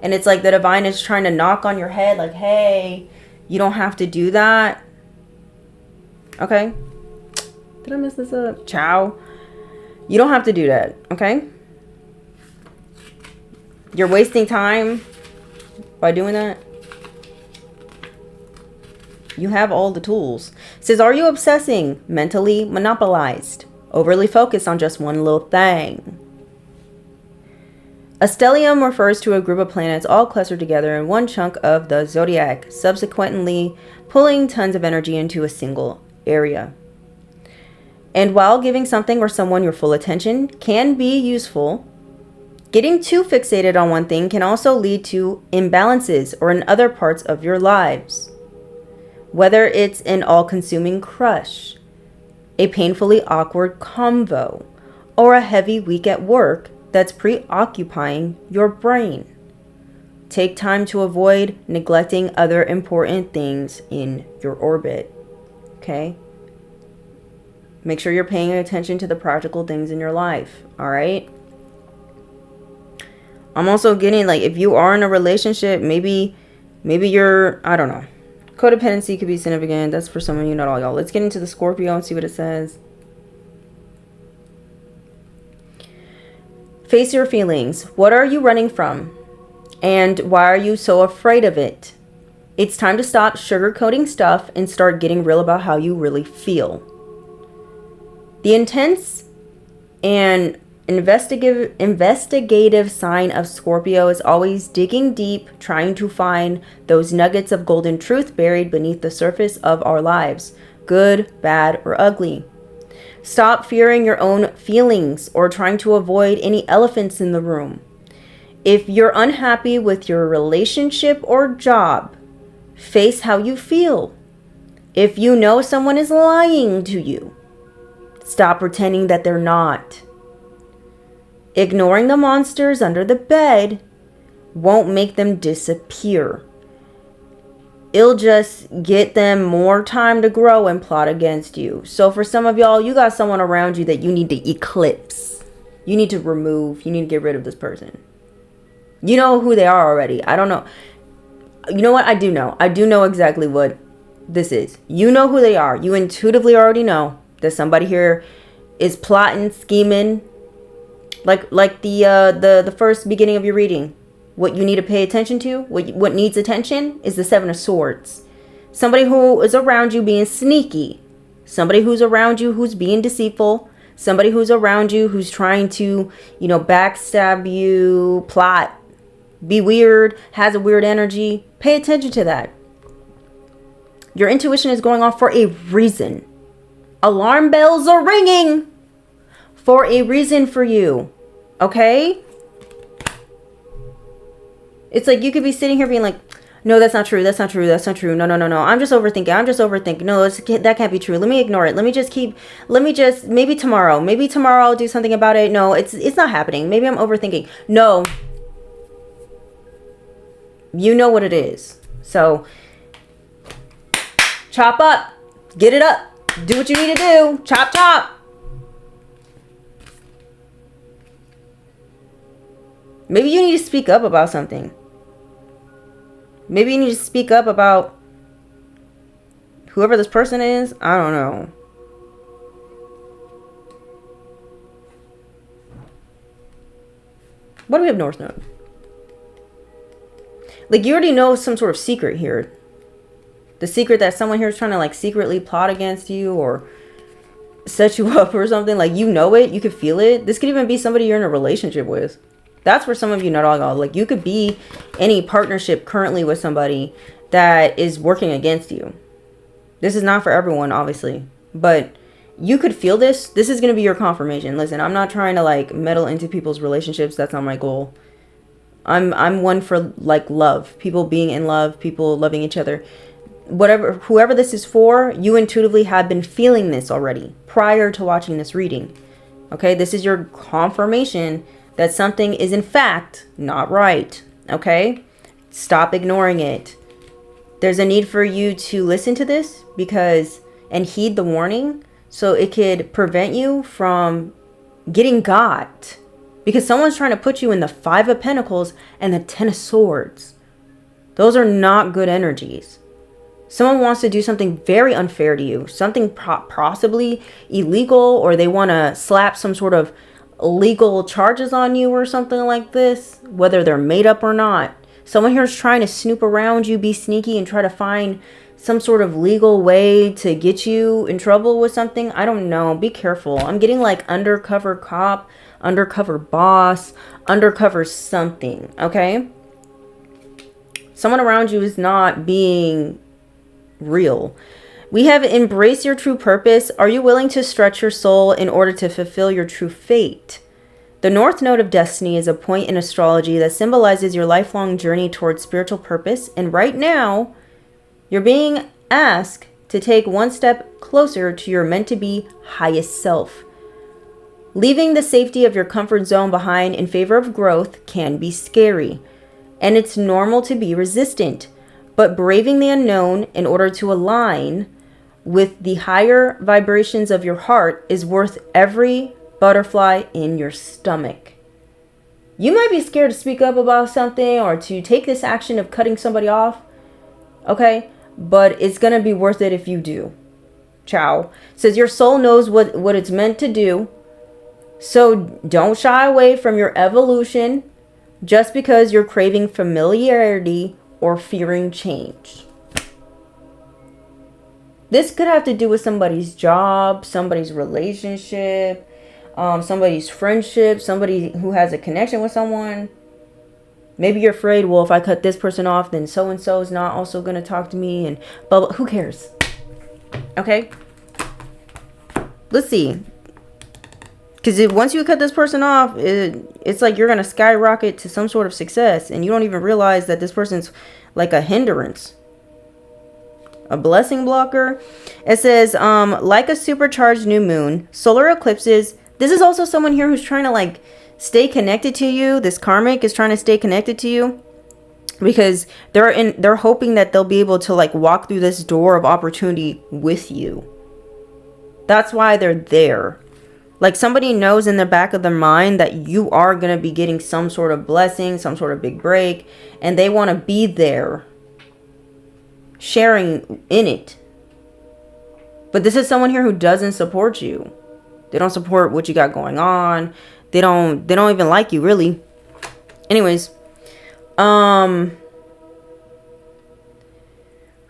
And it's like the divine is trying to knock on your head like, hey, you don't have to do that. Okay. Did I mess this up? Ciao. You don't have to do that, okay? You're wasting time by doing that. You have all the tools. It says, are you obsessing, mentally monopolized, overly focused on just one little thing? A stellium refers to a group of planets all clustered together in one chunk of the zodiac, subsequently pulling tons of energy into a single area. And while giving something or someone your full attention can be useful, getting too fixated on one thing can also lead to imbalances or in other parts of your lives. Whether it's an all-consuming crush, a painfully awkward convo, or a heavy week at work that's preoccupying your brain. Take time to avoid neglecting other important things in your orbit. Okay? Make sure you're paying attention to the practical things in your life. All right? I'm also getting like if you are in a relationship, maybe you're, I don't know. Codependency could be significant. That's for some of you, not all y'all. Let's get into the Scorpio and see what it says. Face your feelings. What are you running from? And why are you so afraid of it? It's time to stop sugarcoating stuff and start getting real about how you really feel. The intense and investigative sign of Scorpio is always digging deep, trying to find those nuggets of golden truth buried beneath the surface of our lives, good, bad, or ugly. Stop fearing your own feelings or trying to avoid any elephants in the room. If you're unhappy with your relationship or job, face how you feel. If you know someone is lying to you, stop pretending that they're not. Ignoring the monsters under the bed won't make them disappear. It'll just get them more time to grow and plot against you. So for some of y'all, you got someone around you that you need to eclipse. You need to remove. You need to get rid of this person. You know who they are already. I don't know. You know what? I do know. I do know exactly what this is. You know who they are. You intuitively already know that somebody here is plotting, scheming. Like the first beginning of your reading. What you need to pay attention to, what needs attention is the Seven of Swords. Somebody who is around you being sneaky. somebody who's around you who's being deceitful, somebody who's around you who's trying to, backstab you, plot, be weird, has a weird energy. Pay attention to that. Your intuition is going off for a reason. Alarm bells are ringing for a reason for you. Okay? It's like you could be sitting here being like, no, that's not true. That's not true. That's not true. No. I'm just overthinking. No, that can't be true. Let me ignore it. Maybe tomorrow I'll do something about it. No, it's not happening. Maybe I'm overthinking. No. You know what it is. So chop up, get it up, do what you need to do. Chop. Maybe you need to speak up about something. Maybe you need to speak up about whoever this person is. I don't know. What do we have North Node? Like, you already know some sort of secret here. The secret that someone here is trying to, like, secretly plot against you or set you up or something. Like, you know it. You could feel it. This could even be somebody you're in a relationship with. That's where some of you not all. Like, you could be any partnership currently with somebody that is working against you. This is not for everyone, obviously. But you could feel this. This is going to be your confirmation. Listen, I'm not trying to, like, meddle into people's relationships. That's not my goal. I'm one for, like, love. People being in love. People loving each other. Whoever this is for, you intuitively have been feeling this already prior to watching this reading. Okay? This is your confirmation that something is in fact not right. Okay? Stop ignoring it. There's a need for you to listen to this and heed the warning so it could prevent you from getting got. Because someone's trying to put you in the 5 of Pentacles and the 10 of Swords. Those are not good energies. Someone wants to do something very unfair to you. Something possibly illegal, or they want to slap some sort of legal charges on you or something like this, whether they're made up or not. Someone here is trying to snoop around you, be sneaky, and try to find some sort of legal way to get you in trouble with something. I don't know. Be careful. I'm getting like undercover cop, undercover boss, undercover something. Okay? Someone around you is not being real. We have embrace your true purpose. Are you willing to stretch your soul in order to fulfill your true fate? The North Node of Destiny is a point in astrology that symbolizes your lifelong journey towards spiritual purpose. And right now, you're being asked to take one step closer to your meant-to-be highest self. Leaving the safety of your comfort zone behind in favor of growth can be scary. And it's normal to be resistant. But braving the unknown in order to align with the higher vibrations of your heart is worth every butterfly in your stomach. You might be scared to speak up about something or to take this action of cutting somebody off. Okay? But it's going to be worth it if you do. Ciao. It says your soul knows what it's meant to do. So don't shy away from your evolution just because you're craving familiarity or fearing change. This could have to do with somebody's job, somebody's relationship, somebody's friendship, somebody who has a connection with someone. Maybe you're afraid, well, if I cut this person off, then so-and-so is not also going to talk to me, and blah, blah. Who cares? Okay? Let's see. Because once you cut this person off, it's like you're going to skyrocket to some sort of success. And you don't even realize that this person's like a hindrance. A blessing blocker. It says, like a supercharged new moon, solar eclipses. This is also someone here who's trying to like stay connected to you. This karmic is trying to stay connected to you. Because they're hoping that they'll be able to like walk through this door of opportunity with you. That's why they're there. Like somebody knows in the back of their mind that you are going to be getting some sort of blessing, some sort of big break. And they want to be there. Sharing in it. But this is someone here who doesn't support you. They don't support what you got going on. They don't even like you, really. Anyways.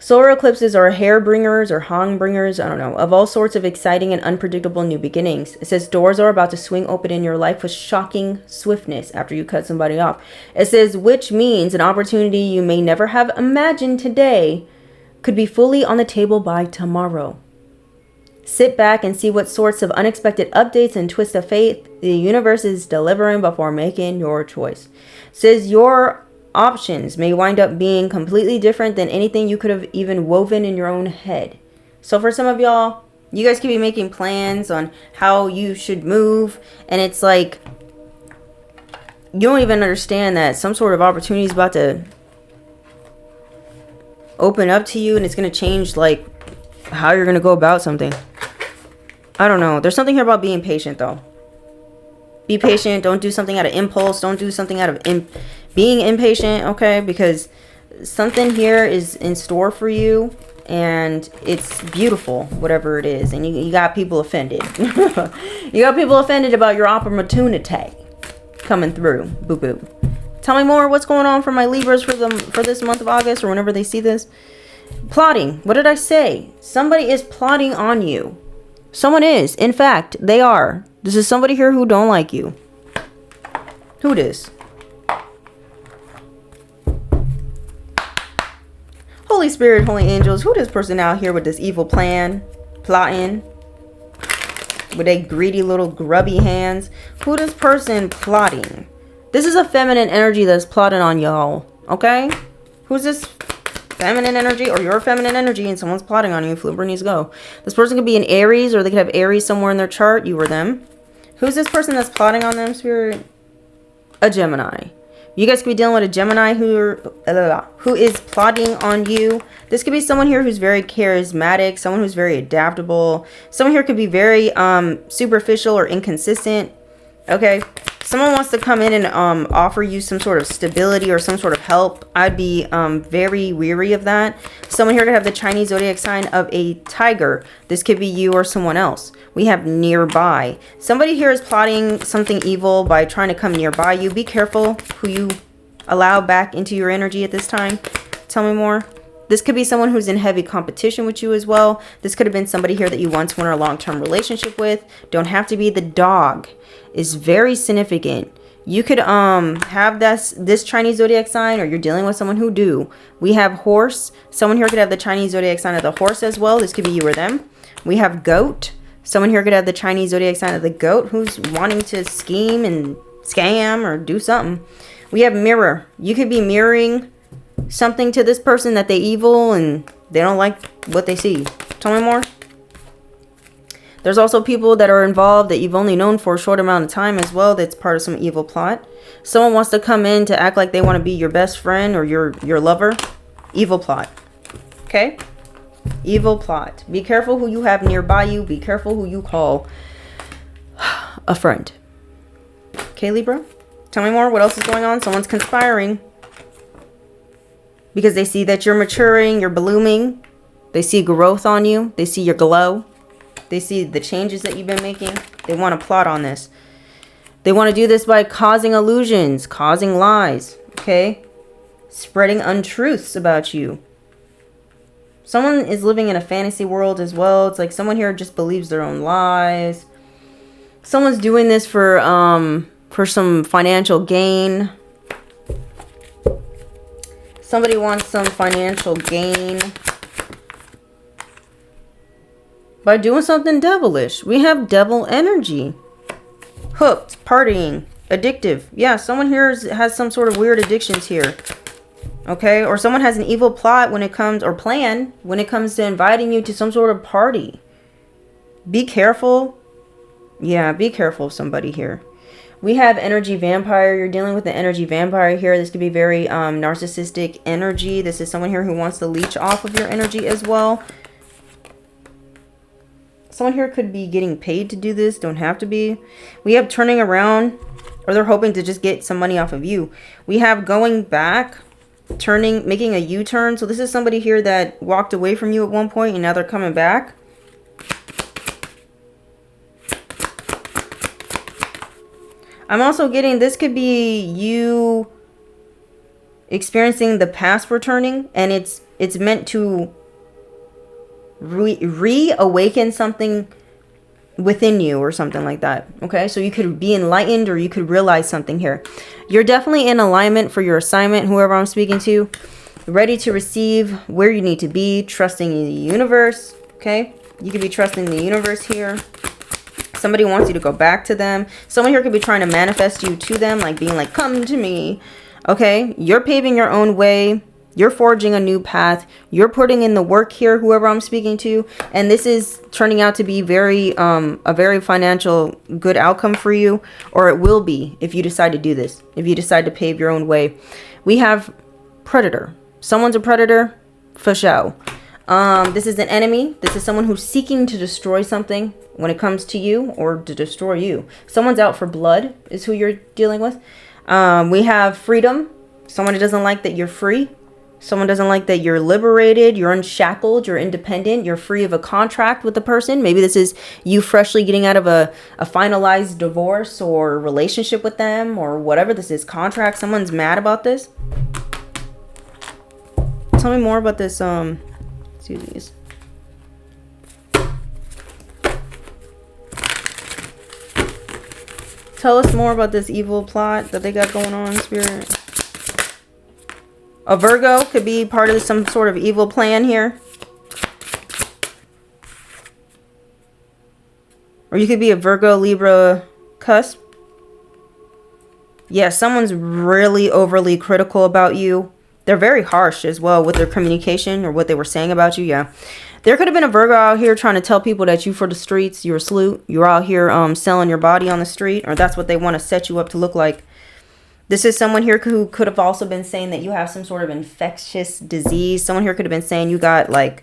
Solar eclipses are hair bringers or hong bringers, I don't know, of all sorts of exciting and unpredictable new beginnings. It says doors are about to swing open in your life with shocking swiftness after you cut somebody off. It says, which means an opportunity you may never have imagined today could be fully on the table by tomorrow. Sit back and see what sorts of unexpected updates and twists of fate the universe is delivering before making your choice. It says your options may wind up being completely different than anything you could have even woven in your own head. So for some of y'all, you guys could be making plans on how you should move, and it's like you don't even understand that some sort of opportunity is about to open up to you, and it's going to change like how you're going to go about something. I don't know. There's something here about being patient though. Be patient. Don't do something out of impulse. Don't do something out of being impatient, okay? Because something here is in store for you, and it's beautiful, whatever it is. And you got people offended. You got people offended about your opportunity coming through. Boo boo. Tell me more. What's going on for my Libras for this month of August, or whenever they see this? Plotting. What did I say? Somebody is plotting on you. Someone is. In fact, they are. This is somebody here who don't like you. Who it is? Holy Spirit, holy angels, who this person out here with this evil plan, plotting, with a greedy little grubby hands? Who this person plotting? This is a feminine energy that's plotting on y'all, okay? Who's this feminine energy, or your feminine energy, and someone's plotting on you? Flipper needs to go. This person could be an Aries, or they could have Aries somewhere in their chart. You or them. Who's this person that's plotting on them, Spirit? A Gemini. You guys could be dealing with a Gemini who is plotting on you. This could be someone here who's very charismatic, someone who's very adaptable. Someone here could be very superficial or inconsistent. Okay, someone wants to come in and offer you some sort of stability or some sort of help. I'd be very weary of that. Someone here could have the Chinese zodiac sign of a tiger. This could be you or someone else. We have nearby. Somebody here is plotting something evil by trying to come nearby you. Be careful who you allow back into your energy at this time. Tell me more. This could be someone who's in heavy competition with you as well. This could have been somebody here that you once were in a long-term relationship with. Don't have to be. The dog is very significant. You could have this Chinese zodiac sign, or you're dealing with someone who do. We have horse. Someone here could have the Chinese zodiac sign of the horse as well. This could be you or them. We have goat. Someone here could have the Chinese zodiac sign of the goat, who's wanting to scheme and scam or do something. We have mirror. You could be mirroring something to this person that they evil and they don't like what they see. Tell me more. There's also people that are involved that you've only known for a short amount of time as well. That's part of some evil plot. Someone wants to come in to act like they want to be your best friend or your lover. Evil plot. Okay? Evil plot. Be careful who you have nearby you. Be careful who you call a friend. Okay, Libra? Tell me more. What else is going on? Someone's conspiring. Because they see that you're maturing, you're blooming. They see growth on you. They see your glow. They see the changes that you've been making. They want to plot on this. They want to do this by causing illusions, causing lies, okay? Spreading untruths about you. Someone is living in a fantasy world as well. It's like someone here just believes their own lies. Someone's doing this for some financial gain. Somebody wants some financial gain by doing something devilish. We have devil energy. Hooked, partying, addictive. Yeah, someone here has some sort of weird addictions here. Okay, or someone has an evil plot when it comes, or plan when it comes to inviting you to some sort of party. Be careful. Yeah, be careful of somebody here. We have energy vampire. You're dealing with the energy vampire here. This could be very narcissistic energy. This is someone here who wants to leech off of your energy as well. Someone here could be getting paid to do this. Don't have to be. We have turning around, or they're hoping to just get some money off of you. We have going back, turning, making a U-turn. So this is somebody here that walked away from you at one point and now they're coming back. I'm also getting, this could be you experiencing the past returning, and it's It's meant to reawaken something within you or something like that. Okay, so you could be enlightened or you could realize something here. You're definitely in alignment for your assignment, whoever I'm speaking to. Ready to receive where you need to be, trusting in the universe. Okay, you could be trusting the universe here. Somebody wants you to go back to them. Someone here could be trying to manifest you to them, like being like, come to me. Okay, you're paving your own way. You're forging a new path. You're putting in the work here, whoever I'm speaking to. And this is turning out to be a very financial good outcome for you. Or it will be if you decide to do this. If you decide to pave your own way. We have predator. Someone's a predator for show. This is an enemy. This is someone who's seeking to destroy something when it comes to you or to destroy you. Someone's out for blood is who you're dealing with. We have freedom. Someone who doesn't like that you're free. Someone doesn't like that you're liberated, you're unshackled, you're independent, you're free of a contract with the person. Maybe this is you freshly getting out of a finalized divorce or relationship with them or whatever this is. Contract. Someone's mad about this. Tell me more about this. Excuse me. Tell us more about this evil plot that they got going on, Spirit. A Virgo could be part of some sort of evil plan here. Or you could be a Virgo, Libra cusp. Yeah, someone's really overly critical about you. They're very harsh as well with their communication or what they were saying about you. Yeah. There could have been a Virgo out here trying to tell people that you for the streets. You're a sleut. You're out here selling your body on the street. Or that's what they want to set you up to look like. This is someone here who could have also been saying that you have some sort of infectious disease. Someone here could have been saying you got like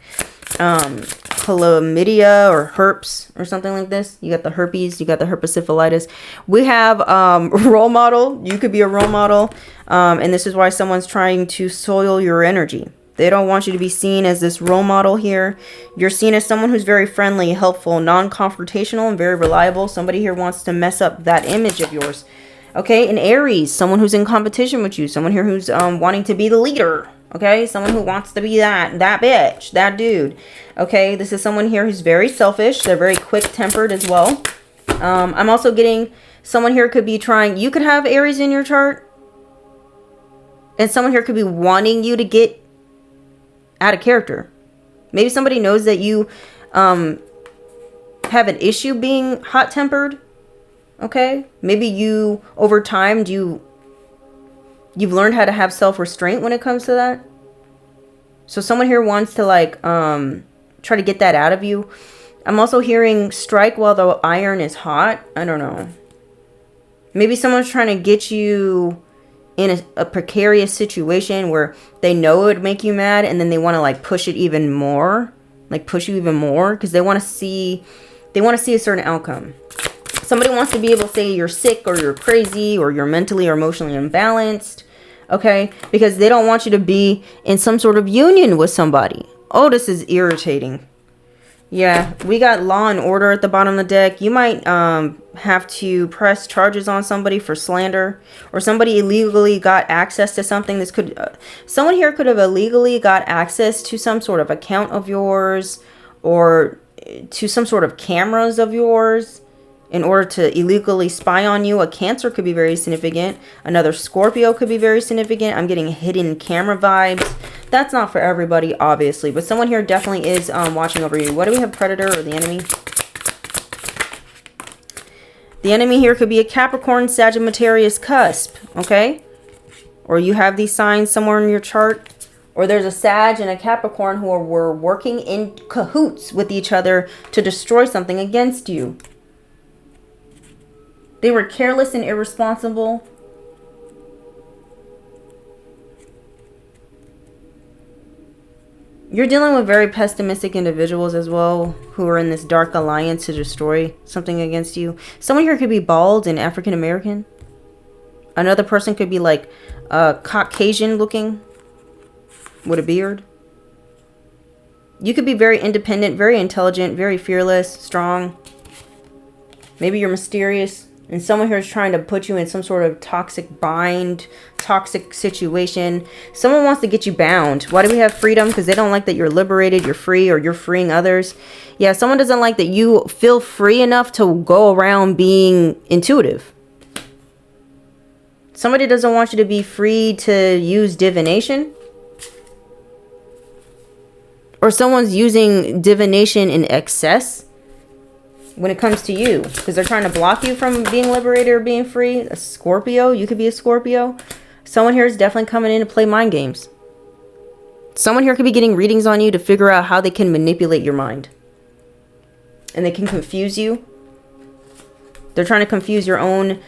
chlamydia or herpes or something like this. You got the herpes, you got the herpetosyphilitis. We have role model. You could be a role model. And this is why someone's trying to soil your energy. They don't want you to be seen as this role model here. You're seen as someone who's very friendly, helpful, non-confrontational, and very reliable. Somebody here wants to mess up that image of yours. Okay, an Aries, someone who's in competition with you. Someone here who's wanting to be the leader. Okay, someone who wants to be that bitch, that dude. Okay, this is someone here who's very selfish. They're very quick-tempered as well. I'm also getting someone here could be trying. You could have Aries in your chart. And someone here could be wanting you to get out of character. Maybe somebody knows that you have an issue being hot-tempered. Okay, maybe you over time you've learned how to have self-restraint when it comes to that. So someone here wants to like try to get that out of you. I'm also hearing strike while the iron is hot. I don't know. Maybe someone's trying to get you in a precarious situation where they know it would make you mad, and then they want to like push it even more, like push you even more because they want to see a certain outcome. Somebody wants to be able to say you're sick or you're crazy or you're mentally or emotionally imbalanced. Okay? Because they don't want you to be in some sort of union with somebody. Oh, this is irritating. Yeah, we got law and order at the bottom of the deck. You might have to press charges on somebody for slander. Or somebody illegally got access to something. This could someone here could have illegally got access to some sort of account of yours. Or to some sort of cameras of yours. In order to illegally spy on you. A Cancer could be very significant. Another Scorpio could be very significant. I'm getting hidden camera vibes. That's not for everybody, obviously. But someone here definitely is watching over you. What do we have? Predator or the enemy? The enemy here could be a Capricorn, Sagittarius cusp. Okay? Or you have these signs somewhere in your chart. Or there's a Sag and a Capricorn who were working in cahoots with each other to destroy something against you. They were careless and irresponsible. You're dealing with very pessimistic individuals as well who are in this dark alliance to destroy something against you. Someone here could be bald and African American. Another person could be like Caucasian looking with a beard. You could be very independent, very intelligent, very fearless, strong. Maybe you're mysterious. And someone here is trying to put you in some sort of toxic bind, toxic situation. Someone wants to get you bound. Why do we have freedom? Because they don't like that you're liberated, you're free, or you're freeing others. Yeah, someone doesn't like that you feel free enough to go around being intuitive. Somebody doesn't want you to be free to use divination. Or someone's using divination in excess when it comes to you, because they're trying to block you from being liberated or being free. A Scorpio, you could be a Scorpio. Someone here is definitely coming in to play mind games. Someone here could be getting readings on you to figure out how they can manipulate your mind. And they can confuse you. They're trying to confuse your own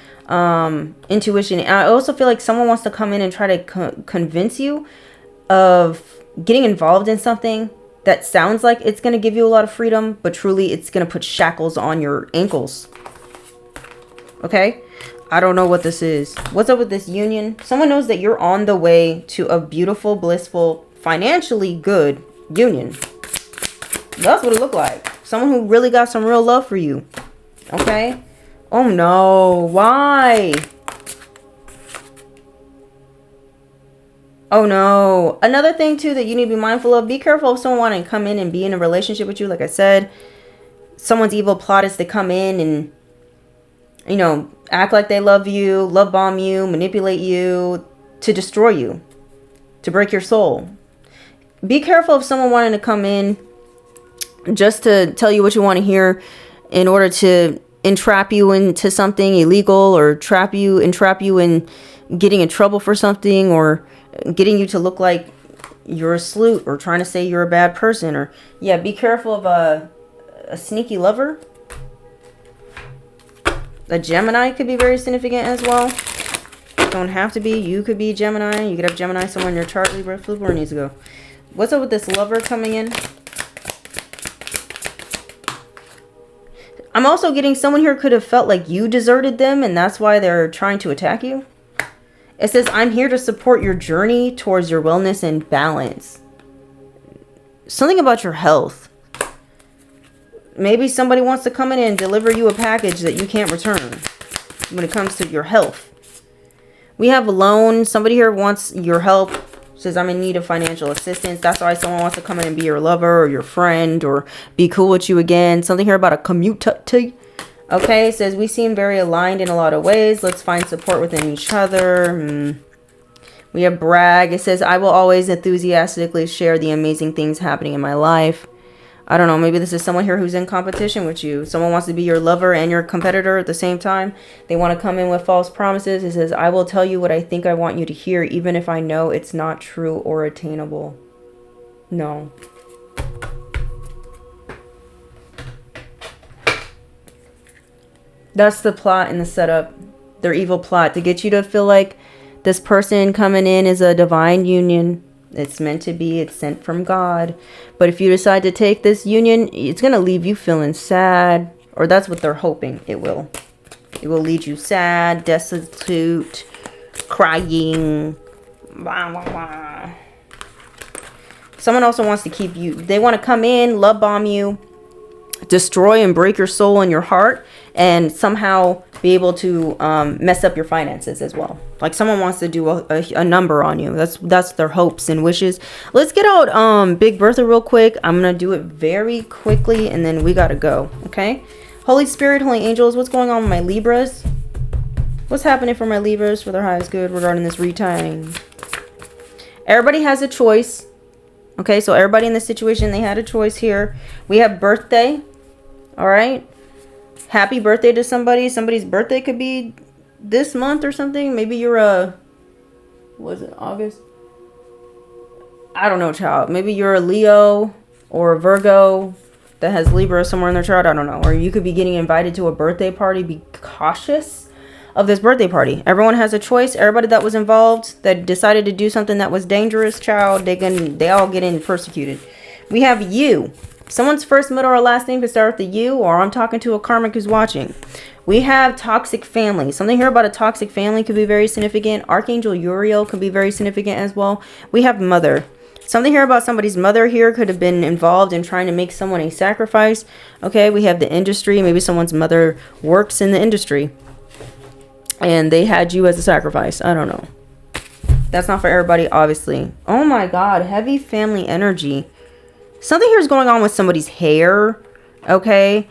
intuition. And I also feel like someone wants to come in and try to convince you of getting involved in something that sounds like it's going to give you a lot of freedom, but truly it's going to put shackles on your ankles. Okay? I don't know what this is. What's up with this union? Someone knows that you're on the way to a beautiful, blissful, financially good union. That's what it looked like. Someone who really got some real love for you. Okay? Oh no. Why? Oh no. Another thing too that you need to be mindful of. Be careful if someone wants to come in and be in a relationship with you. Like I said, someone's evil plot is to come in and, you know, act like they love you, love bomb you, manipulate you, to destroy you, to break your soul. Be careful if someone wanting to come in just to tell you what you want to hear in order to entrap you into something illegal, or entrap you in getting in trouble for something, or getting you to look like you're a sleut, or trying to say you're a bad person. Or yeah, be careful of a sneaky lover. A Gemini could be very significant as well. Don't have to be. You could be Gemini. You could have Gemini somewhere in your chart. Libra, flip where it needs to go. What's up with this lover coming in? I'm also getting someone here could have felt like you deserted them, and that's why they're trying to attack you. It says, I'm here to support your journey towards your wellness and balance. Something about your health. Maybe somebody wants to come in and deliver you a package that you can't return when it comes to your health. We have a loan. Somebody here wants your help. Says, I'm in need of financial assistance. That's why someone wants to come in and be your lover or your friend or be cool with you again. Something here about a community. Okay, it says, we seem very aligned in a lot of ways. Let's find support within each other. We have brag. It says, I will always enthusiastically share the amazing things happening in my life. I don't know, maybe this is someone here who's in competition with you. Someone wants to be your lover and your competitor at the same time. They want to come in with false promises. It says, I will tell you what I think I want you to hear, even if I know it's not true or attainable. No. That's the plot and the setup. Their evil plot to get you to feel like this person coming in is a divine union. It's meant to be. It's sent from God. But if you decide to take this union, it's going to leave you feeling sad. Or that's what they're hoping it will. It will leave you sad, destitute, crying. Blah, blah, blah. Someone also wants to keep you. They want to come in, love bomb you, destroy and break your soul and your heart, and somehow be able to mess up your finances as well. Like someone wants to do a number on you. That's their hopes and wishes. Let's get out Big Bertha real quick. I'm gonna do it very quickly and then we gotta go. Okay, Holy Spirit, Holy Angels, what's going on with my Libras? What's happening for my Libras for their highest good regarding this retying? Everybody has a choice. Okay, so everybody in this situation, they had a choice here. We have birthday. All right, happy birthday to somebody. Somebody's birthday could be this month or something. Maybe you're a, was it August? I don't know, child. Maybe you're a Leo or a Virgo that has Libra somewhere in their chart. I don't know. Or you could be getting invited to a birthday party. Be cautious of this birthday party. Everyone has a choice. Everybody that was involved that decided to do something that was dangerous, child, they all get in persecuted. We have you. Someone's first, middle, or last name could start with the U, or I'm talking to a karmic who's watching. We have toxic family. Something here about a toxic family could be very significant. Archangel Uriel could be very significant as well. We have mother. Something here about somebody's mother here could have been involved in trying to make someone a sacrifice. Okay, we have the industry. Maybe someone's mother works in the industry. and they had you as a sacrifice. I don't know. That's not for everybody, obviously. Oh my God, heavy family energy. Something here is going on with somebody's hair, okay?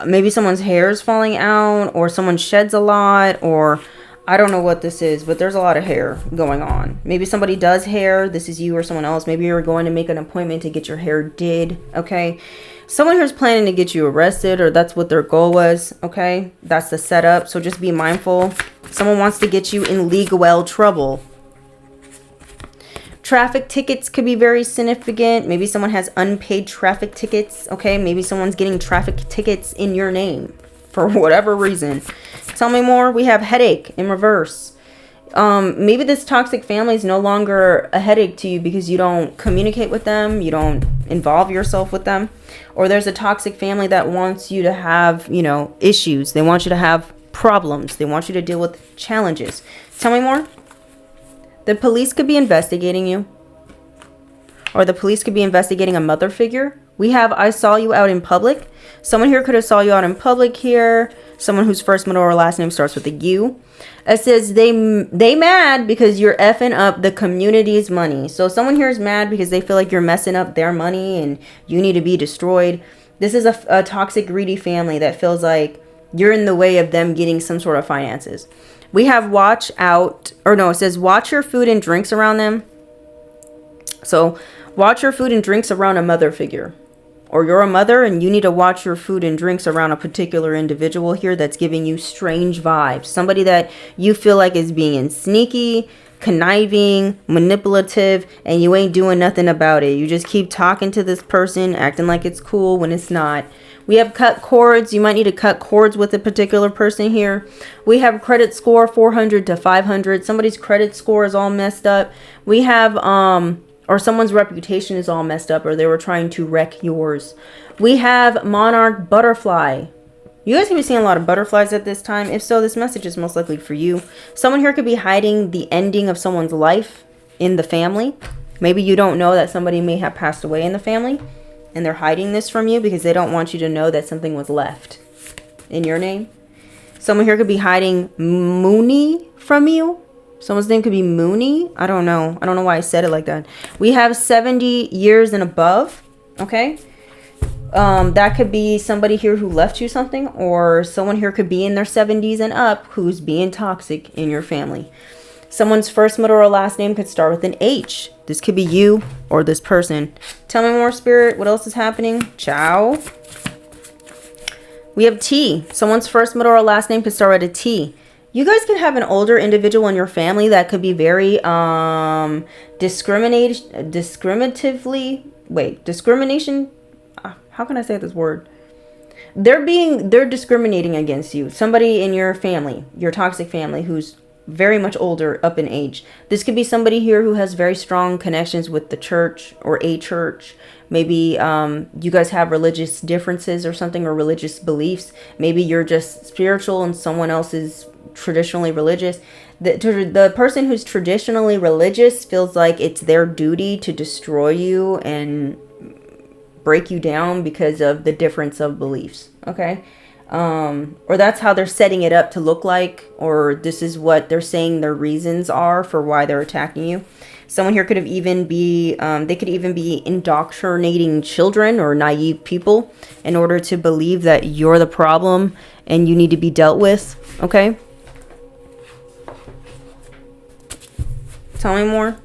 Maybe someone's hair is falling out, or someone sheds a lot, or I don't know what this is, but there's a lot of hair going on. Maybe somebody does hair. This is you or someone else. Maybe you're going to make an appointment to get your hair did, okay? Someone here is planning to get you arrested, or that's what their goal was, okay? That's the setup, so just be mindful. Someone wants to get you in legal trouble. Traffic tickets could be very significant. Maybe someone has unpaid traffic tickets, okay? Maybe someone's getting traffic tickets in your name for whatever reason. Tell me more. We have headache in reverse. Maybe this toxic family is no longer a headache to you because you don't communicate with them. You don't involve yourself with them. Or there's a toxic family that wants you to have, you know, issues. They want you to have problems. They want you to deal with challenges. Tell me more. The police could be investigating you. Or the police could be investigating a mother figure. We have, I saw you out in public. Someone here could have saw you out in public here. Someone whose first, middle, or last name starts with a U. It says they mad because you're effing up the community's money. So someone here is mad because they feel like you're messing up their money and you need to be destroyed. This is a toxic, greedy family that feels like you're in the way of them getting some sort of finances. We have watch out, or no, it says watch your food and drinks around them. So watch your food and drinks around a mother figure. Or you're a mother and you need to watch your food and drinks around a particular individual here that's giving you strange vibes. Somebody that you feel like is being sneaky, conniving, manipulative, and you ain't doing nothing about it. You just keep talking to this person, acting like it's cool when it's not. We have cut cords. You might need to cut cords with a particular person here. We have credit score 400 to 500. Somebody's credit score is all messed up. We have, or someone's reputation is all messed up, or they were trying to wreck yours. We have monarch butterfly. You guys can be seeing a lot of butterflies at this time. If so, this message is most likely for you. Someone here could be hiding the ending of someone's life in the family. Maybe you don't know that somebody may have passed away in the family, and they're hiding this from you because they don't want you to know that something was left in your name. Someone here could be hiding Mooney from you. Someone's name could be Mooney. I don't know. I don't know why I said it like that. We have 70 years and above. Okay. That could be somebody here who left you something, or someone here could be in their 70s and up who's being toxic in your family. Someone's first, middle, or last name could start with an H. This could be you or this person. Tell me more, Spirit. What else is happening? Ciao. We have T. Someone's first, middle, or last name could start with a T. You guys could have an older individual in your family that could be very discrimination. How can I say this word? They're discriminating against you. Somebody in your family, your toxic family, who's very much older, up in age. This could be somebody here who has very strong connections with the church or a church. Maybe you guys have religious differences or something, or religious beliefs. Maybe you're just spiritual and someone else is traditionally religious. The person who's traditionally religious feels like it's their duty to destroy you and break you down because of the difference of beliefs. Okay. Or that's how they're setting it up to look like, or this is what they're saying their reasons are for why they're attacking you. Someone here could have even be, they could even be indoctrinating children or naive people in order to believe that you're the problem and you need to be dealt with. Okay. Tell me more.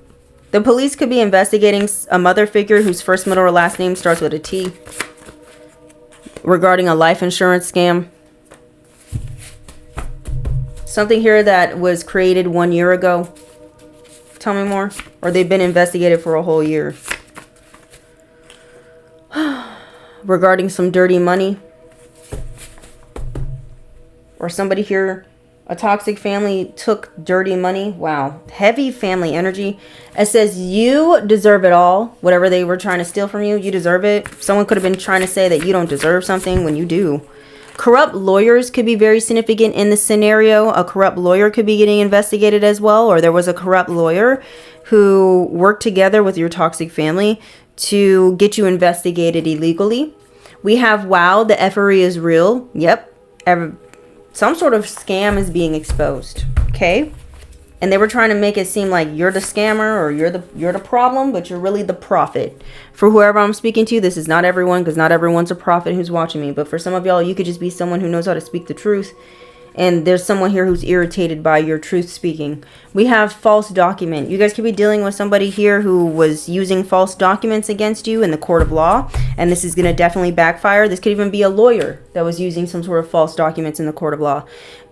The police could be investigating a mother figure whose first, middle, or last name starts with a T, regarding a life insurance scam. Something here that was created 1 year ago. Tell me more. Or they've been investigated for a whole year. Regarding some dirty money. Or somebody here, a toxic family took dirty money. Wow. Heavy family energy. It says you deserve it all. Whatever they were trying to steal from you, you deserve it. Someone could have been trying to say that you don't deserve something when you do. Corrupt lawyers could be very significant in this scenario. A corrupt lawyer could be getting investigated as well. Or there was a corrupt lawyer who worked together with your toxic family to get you investigated illegally. We have, wow, the effery is real. Yep. some sort of scam is being exposed, okay? And they were trying to make it seem like you're the scammer or you're the problem, but you're really the prophet. For whoever I'm speaking to, this is not everyone, because not everyone's a prophet who's watching me. But for some of y'all, you could just be someone who knows how to speak the truth. And there's someone here who's irritated by your truth speaking. We have false document. You guys could be dealing with somebody here who was using false documents against you in the court of law. And this is going to definitely backfire. This could even be a lawyer that was using some sort of false documents in the court of law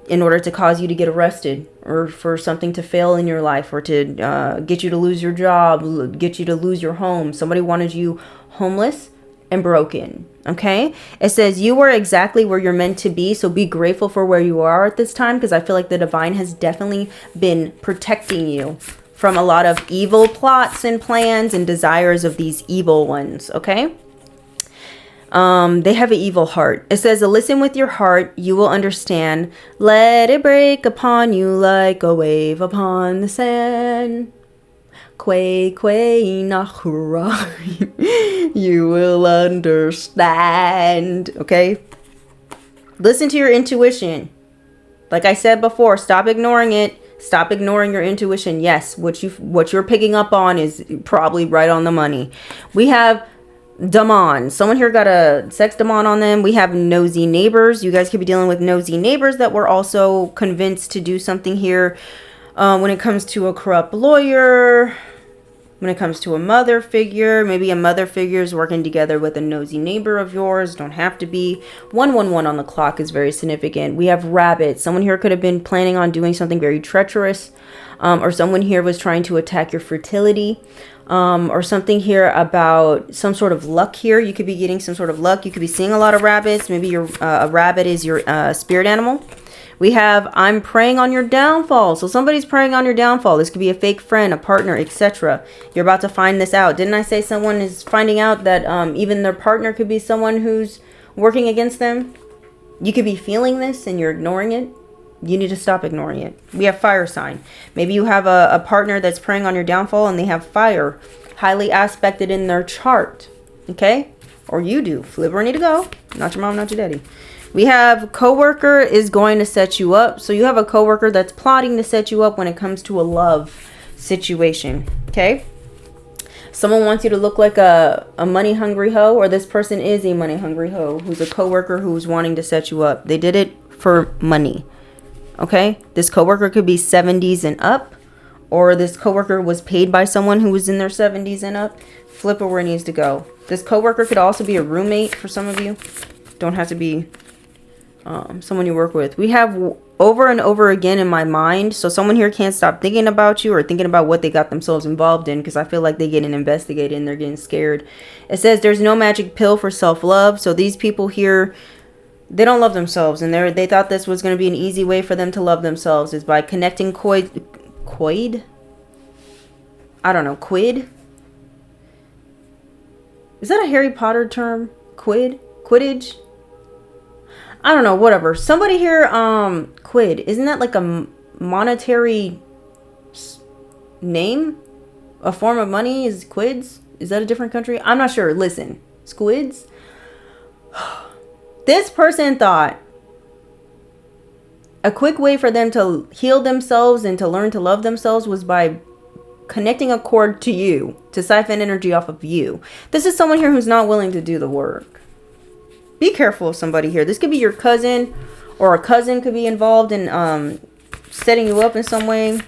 in order to cause you to get arrested, or for something to fail in your life, or to get you to lose your job, get you to lose your home. Somebody wanted you homeless and broken. Okay, it says you are exactly where you're meant to be, so be grateful for where you are at this time, because I feel like the divine has definitely been protecting you from a lot of evil plots and plans and desires of these evil ones. Okay, they have an evil heart. It says, listen with your heart, you will understand. Let it break upon you like a wave upon the sand. Quay, quay, nahura. You will understand. Okay? Listen to your intuition. Like I said before, stop ignoring it. Stop ignoring your intuition. Yes, what you're picking up on is probably right on the money. We have demon. Someone here got a sex demon on them. We have nosy neighbors. You guys could be dealing with nosy neighbors that were also convinced to do something here. When it comes to a corrupt lawyer, when it comes to a mother figure, maybe a mother figure is working together with a nosy neighbor of yours. Don't have to be. 111 on the clock is very significant. We have rabbits. Someone here could have been planning on doing something very treacherous, or someone here was trying to attack your fertility, or something here about some sort of luck here. You could be getting some sort of luck. You could be seeing a lot of rabbits. Maybe your a rabbit is your spirit animal. We have, I'm preying on your downfall. So somebody's preying on your downfall. This could be a fake friend, a partner, etc. You're about to find this out. Didn't I say someone is finding out that even their partner could be someone who's working against them? You could be feeling this and you're ignoring it. You need to stop ignoring it. We have fire sign. Maybe you have a partner that's preying on your downfall and they have fire highly aspected in their chart. Okay? Or you do. Libra need to go. Not your mom, not your daddy. We have coworker is going to set you up. So you have a coworker that's plotting to set you up when it comes to a love situation. Okay? Someone wants you to look like a money hungry hoe, or this person is a money hungry hoe who's a coworker who's wanting to set you up. They did it for money. Okay? This coworker could be 70s and up, or this coworker was paid by someone who was in their 70s and up. Flip it where it needs to go. This coworker could also be a roommate for some of you. Don't have to be someone you work with. We have over and over again in my mind. So someone here can't stop thinking about you or thinking about what they got themselves involved in, because I feel like they get investigated and they're getting scared. It says there's no magic pill for self-love. So these people here, they don't love themselves, and they thought this was going to be an easy way for them to love themselves, is by connecting quid? I don't know, quid? Is that a Harry Potter term? Quid? Quidditch? I don't know, whatever. Somebody here, quid. Isn't that like a monetary name? A form of money is quids? Is that a different country? I'm not sure. Listen, squids. This person thought a quick way for them to heal themselves and to learn to love themselves was by connecting a cord to you, to siphon energy off of you. This is someone here who's not willing to do the work. Be careful of somebody here. This could be your cousin, or a cousin could be involved in setting you up in some way,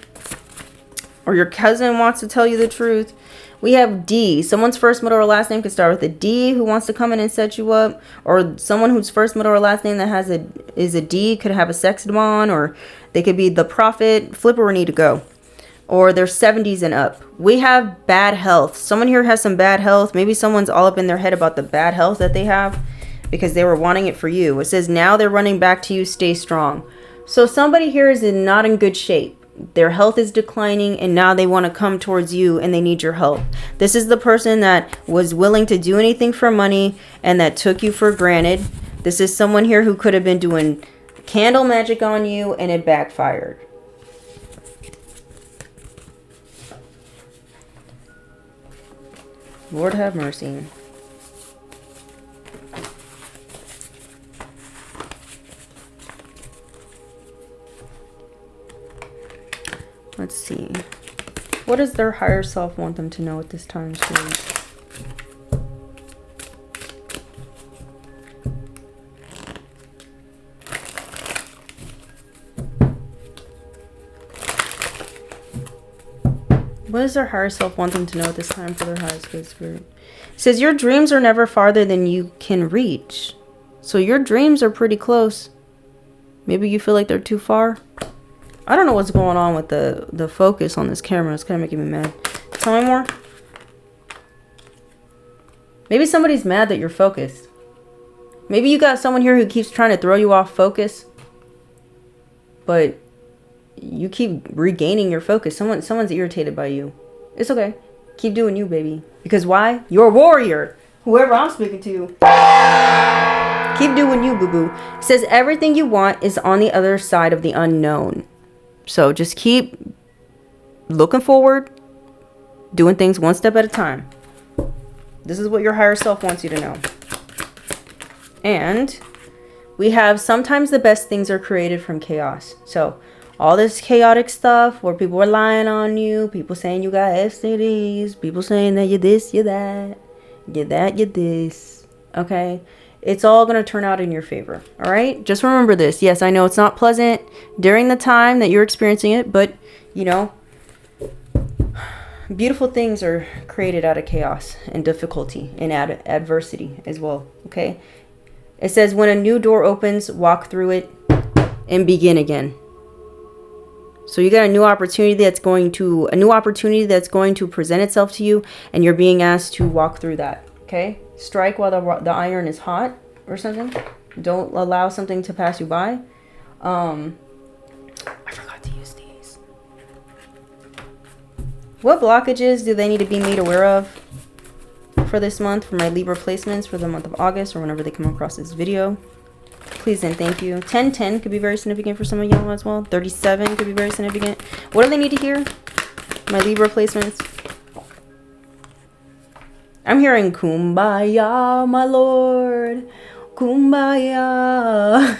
or your cousin wants to tell you the truth. We have D. Someone's first, middle, or last name could start with a D who wants to come in and set you up, or someone whose first, middle, or last name that is a D could have a sex demon, or they could be the prophet. Flip or need to go. Or they're 70s and up. We have bad health. Someone here has some bad health. Maybe someone's all up in their head about the bad health that they have, because they were wanting it for you. It says now they're running back to you. Stay strong. So somebody here is not in good shape. Their health is declining, and now they want to come towards you and they need your help. This is the person that was willing to do anything for money and that took you for granted. This is someone here who could have been doing candle magic on you and it backfired. Lord have mercy. Let's see. What does their higher self want them to know at this time, Spirit? What does their higher self want them to know at this time for their highest good, Spirit? It says your dreams are never farther than you can reach. So your dreams are pretty close. Maybe you feel like they're too far. I don't know what's going on with the focus on this camera. It's kind of making me mad. Tell me more. Maybe somebody's mad that you're focused. Maybe you got someone here who keeps trying to throw you off focus. But you keep regaining your focus. Someone's irritated by you. It's okay. Keep doing you, baby. Because why? You're a warrior. Whoever I'm speaking to. Keep doing you, boo-boo. It says everything you want is on the other side of the unknown. So just keep looking forward, doing things one step at a time. This is what your higher self wants you to know. And we have sometimes the best things are created from chaos. So all this chaotic stuff where people are lying on you, people saying you got STDs, people saying that you're this, you're that, you're that, you're this. Okay? It's all going to turn out in your favor. All right? Just remember this. Yes, I know it's not pleasant during the time that you're experiencing it, but, you know, beautiful things are created out of chaos and difficulty and adversity as well. Okay? It says when a new door opens, walk through it and begin again. So you got a new opportunity that's going to present itself to you, and you're being asked to walk through that. Okay? Strike while the iron is hot or something. Don't allow something to pass you by. I forgot to use these. What blockages do they need to be made aware of for this month for my Libra placements for the month of August or whenever they come across this video? Please and thank you. 1010 could be very significant for some of y'all as well. 37 could be very significant. What do they need to hear? My Libra placements. I'm hearing Kumbaya, my lord. Kumbaya.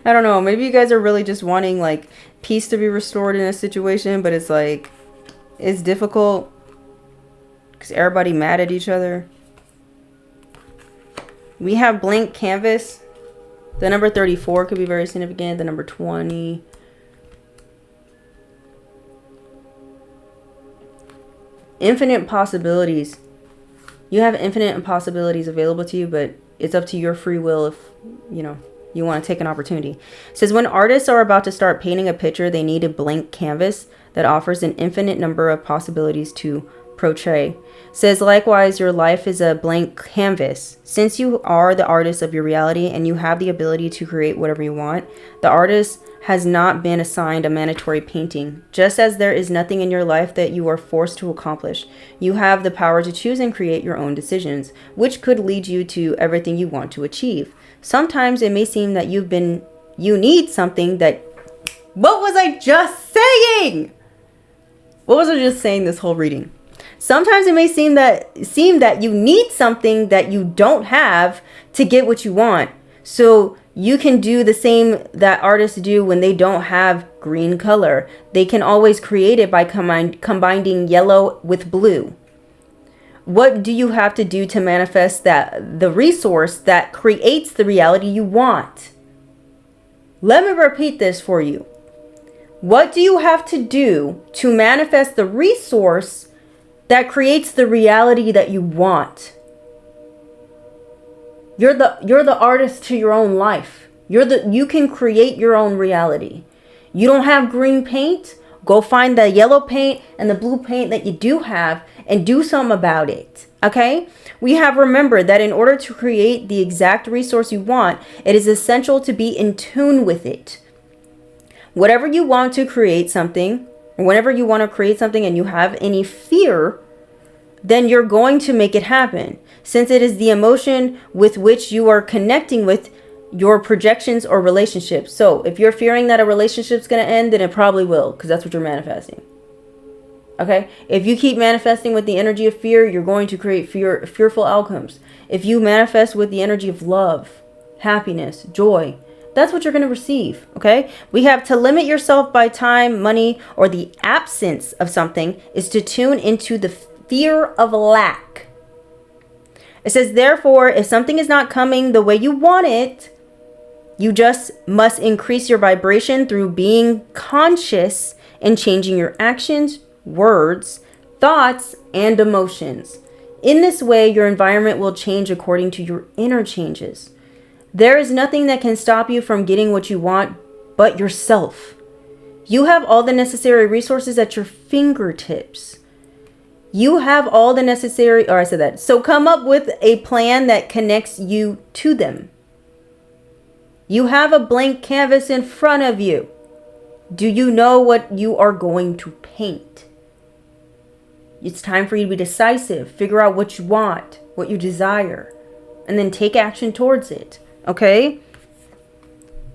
I don't know. Maybe you guys are really just wanting like peace to be restored in a situation, but it's like it's difficult because everybody mad at each other. We have blank canvas. The number 34 could be very significant. The number 20. Infinite possibilities. You have infinite possibilities available to you, but it's up to your free will if, you know, you want to take an opportunity. It says when artists are about to start painting a picture, they need a blank canvas that offers an infinite number of possibilities to portray. Says likewise, your life is a blank canvas. Since you are the artist of your reality and you have the ability to create whatever you want, the artist has not been assigned a mandatory painting. Just as there is nothing in your life that you are forced to accomplish, you have the power to choose and create your own decisions, which could lead you to everything you want to achieve. Sometimes it may seem that you need something that... What was I just saying? What was I just saying this whole reading? Sometimes it may seem that you need something that you don't have to get what you want. So you can do the same that artists do when they don't have green color. They can always create it by combining yellow with blue. What do you have to do to manifest the resource that creates the reality you want? Let me repeat this for you. What do you have to do to manifest the resource that creates the reality that you want? You're the artist to your own life. You can create your own reality. You don't have green paint? Go find the yellow paint and the blue paint that you do have and do something about it. Okay? We have remembered that in order to create the exact resource you want, it is essential to be in tune with it. Whatever you want to create something, or whenever you want to create something and you have any fear, then you're going to make it happen. Since it is the emotion with which you are connecting with your projections or relationships. So if you're fearing that a relationship's going to end, then it probably will, because that's what you're manifesting. Okay? If you keep manifesting with the energy of fear, you're going to create fearful outcomes. If you manifest with the energy of love, happiness, joy, that's what you're going to receive, okay? We have to limit yourself by time, money, or the absence of something is to tune into the fear of lack. It says, therefore, if something is not coming the way you want it, you just must increase your vibration through being conscious and changing your actions, words, thoughts, and emotions. In this way, your environment will change according to your inner changes. There is nothing that can stop you from getting what you want but yourself. You have all the necessary resources at your fingertips. You have all the necessary, or I said that. So come up with a plan that connects you to them. You have a blank canvas in front of you. Do you know what you are going to paint? It's time for you to be decisive. Figure out what you want, what you desire, and then take action towards it. Okay?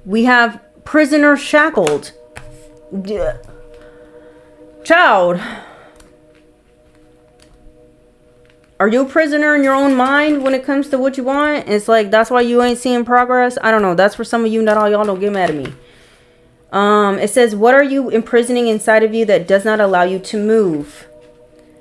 We have prisoner shackled. Child, are you a prisoner in your own mind when it comes to what you want? It's like, that's why you ain't seeing progress. I don't know. That's for some of you. Not all y'all. Don't get mad at me. It says, what are you imprisoning inside of you that does not allow you to move?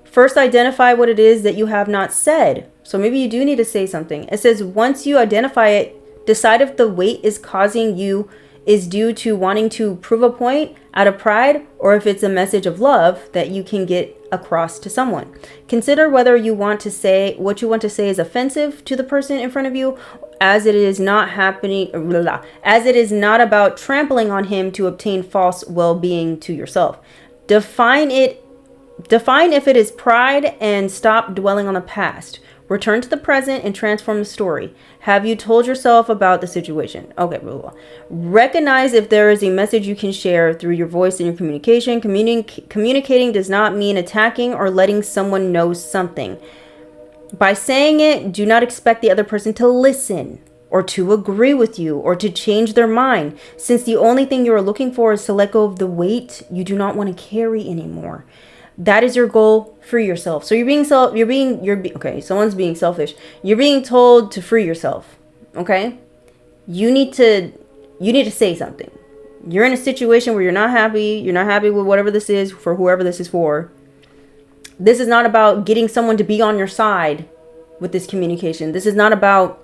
First, identify what it is that you have not said. So maybe you do need to say something. It says, once you identify it, decide if the weight is causing you is due to wanting to prove a point out of pride, or if it's a message of love that you can get across to someone. Consider whether you want to say what you want to say is offensive to the person in front of you, as it is not about trampling on him to obtain false well-being to yourself. Define if it is pride and stop dwelling on the past. Return to the present and transform the story. Have you told yourself about the situation? Okay, blah, blah, blah. Recognize if there is a message you can share through your voice and your communication. Communicating does not mean attacking or letting someone know something. By saying it, do not expect the other person to listen or to agree with you or to change their mind, since the only thing you are looking for is to let go of the weight you do not want to carry anymore. That is your goal. Free yourself. So someone's being selfish. You're being told to free yourself. Okay? You need to say something. You're in a situation where you're not happy with whatever this is, for whoever this is for. This is not about getting someone to be on your side with this communication. This is not about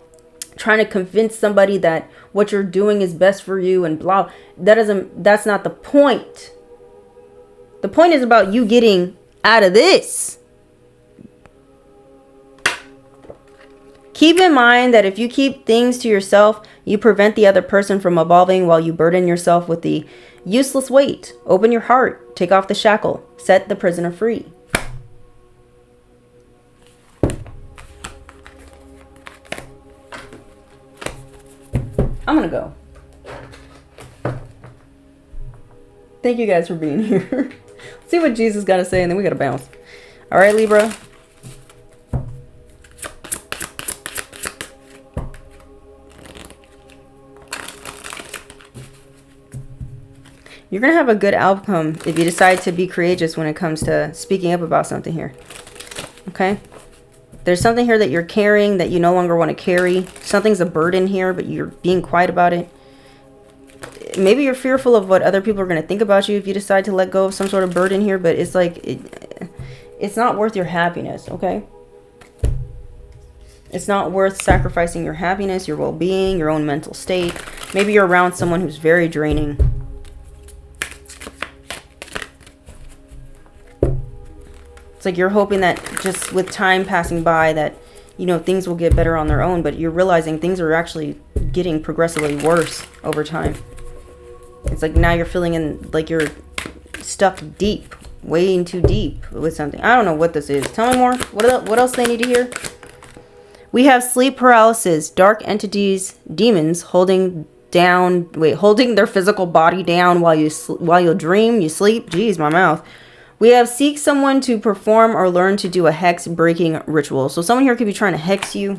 trying to convince somebody that what you're doing is best for you and blah. That's not the point. The point is about you getting out of this. Keep in mind that if you keep things to yourself, you prevent the other person from evolving while you burden yourself with the useless weight. Open your heart. Take off the shackle. Set the prisoner free. I'm going to go. Thank you guys for being here. See what Jesus got to say, and then we got to bounce. All right, Libra. You're going to have a good outcome if you decide to be courageous when it comes to speaking up about something here. Okay? There's something here that you're carrying that you no longer want to carry. Something's a burden here, but you're being quiet about it. Maybe you're fearful of what other people are going to think about you if you decide to let go of some sort of burden here, but it's like, it's not worth your happiness, okay? It's not worth sacrificing your happiness, your well-being, your own mental state. Maybe you're around someone who's very draining. It's like you're hoping that just with time passing by that, you know, things will get better on their own, but you're realizing things are actually getting progressively worse over time. It's like now you're feeling like you're stuck deep, way too deep with something. I don't know what this is. Tell me more. What else they need to hear? We have sleep paralysis, dark entities, demons holding their physical body down while you dream, you sleep. Jeez, my mouth. We have seek someone to perform or learn to do a hex breaking ritual. So someone here could be trying to hex you.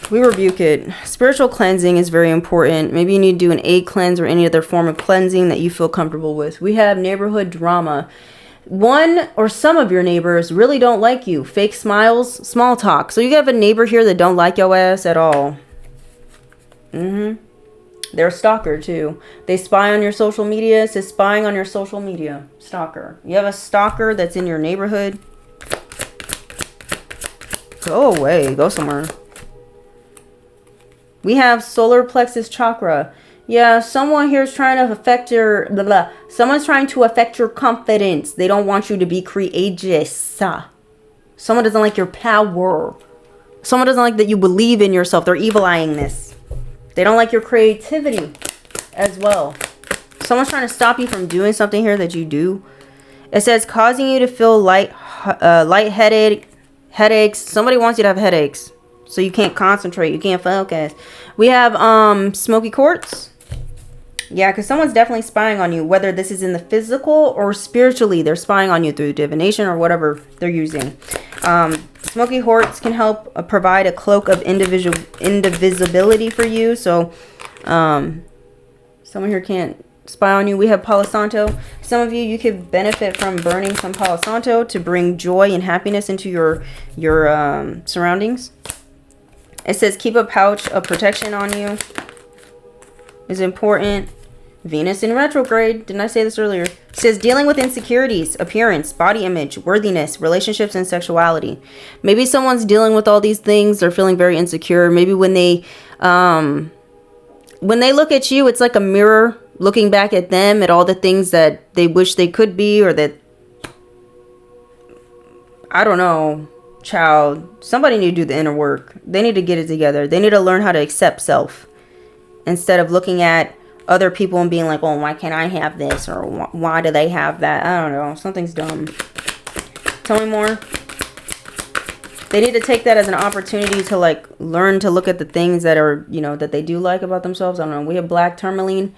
We rebuke it. Spiritual cleansing is very important. Maybe you need to do an egg cleanse or any other form of cleansing that you feel comfortable with. We have neighborhood drama. One or some of your neighbors really don't like you. Fake smiles, small talk. So you have a neighbor here that don't like your ass at all. They're a stalker too. They spy on your social media. It says spying on your social media. Stalker. You have a stalker that's in your neighborhood. Go away. Go somewhere. We have solar plexus chakra. Yeah, someone here is trying to affect your... Blah, blah. Someone's trying to affect your confidence. They don't want you to be courageous. Someone doesn't like your power. Someone doesn't like that you believe in yourself. They're evil-eyeing this. They don't like your creativity as well. Someone's trying to stop you from doing something here that you do. It says causing you to feel lightheaded, headaches. Somebody wants you to have headaches, so you can't concentrate. You can't focus. We have smoky quartz. Yeah, because someone's definitely spying on you, whether this is in the physical or spiritually. They're spying on you through divination or whatever they're using. Smoky quartz can help provide a cloak of indivisibility for you. So someone here can't spy on you. We have Palo Santo. Some of you could benefit from burning some Palo Santo to bring joy and happiness into your surroundings. It says keep a pouch of protection on you is important. Venus in retrograde. Didn't I say this earlier? It says dealing with insecurities, appearance, body image, worthiness, relationships, and sexuality. Maybe someone's dealing with all these things. They're feeling very insecure. Maybe when they look at you, it's like a mirror looking back at them, at all the things that they wish they could be, or that, I don't know, child. Somebody need to do the inner work. They need to get it together. They need to learn how to accept self instead of looking at other people and being like, oh, why can't I have this? Or why do they have that? I don't know. Something's dumb. Tell me more. They need to take that as an opportunity to like learn to look at the things that are, you know, that they do like about themselves. I don't know. We have black tourmaline.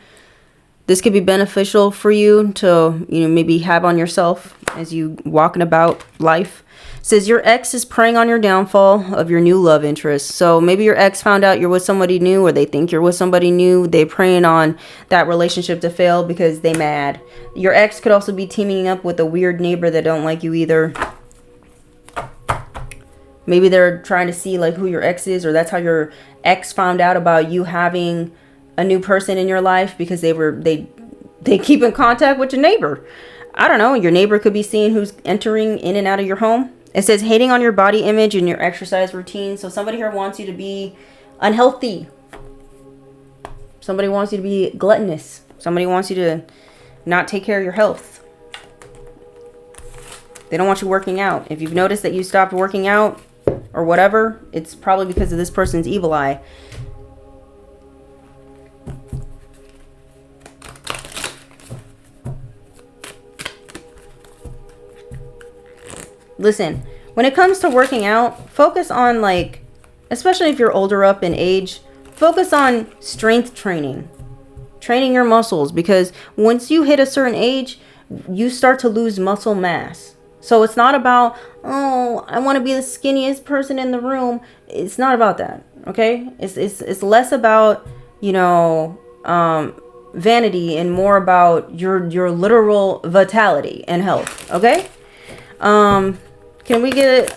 This could be beneficial for you to, you know, maybe have on yourself as you walking about life. It says your ex is preying on your downfall of your new love interest. So maybe your ex found out you're with somebody new, or they think you're with somebody new. They're preying on that relationship to fail because they mad. Your ex could also be teaming up with a weird neighbor that don't like you either. Maybe they're trying to see like who your ex is, or that's how your ex found out about you having a new person in your life, because they keep in contact with your neighbor. I don't know. Your neighbor could be seeing who's entering in and out of your home. It says hating on your body image and your exercise routine. So somebody here wants you to be unhealthy. Somebody wants you to be gluttonous. Somebody wants you to not take care of your health. They don't want you working out. If you've noticed that you stopped working out or whatever, it's probably because of this person's evil eye. Listen, when it comes to working out, focus on, like, especially if you're older up in age, focus on strength training. Training your muscles, because once you hit a certain age, you start to lose muscle mass. So it's not about, oh, I want to be the skinniest person in the room. It's not about that, okay? It's less about, you know, vanity, and more about your literal vitality and health, okay? Can we get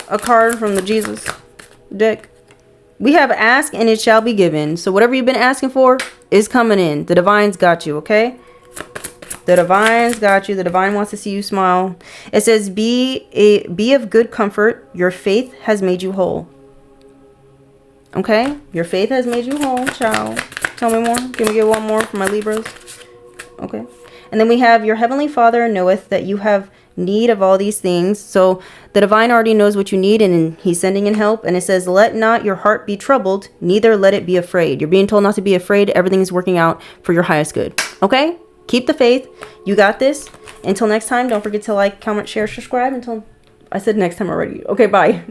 a card from the Jesus deck? We have ask and it shall be given. So whatever you've been asking for is coming in. The divine's got you, okay? The divine's got you. The divine wants to see you smile. It says, be of good comfort. Your faith has made you whole. Okay? Your faith has made you whole, child. Tell me more. Can we get one more for my Libras? Okay. And then we have your heavenly Father knoweth that you have need of all these things. So the divine already knows what you need, and he's sending in help. And it says, let not your heart be troubled, neither let it be afraid. You're being told not to be afraid. Everything is working out for your highest good. Okay? Keep the faith. You got this. Until next time, don't forget to like, comment, share, subscribe. Until I said next time already. Okay, bye.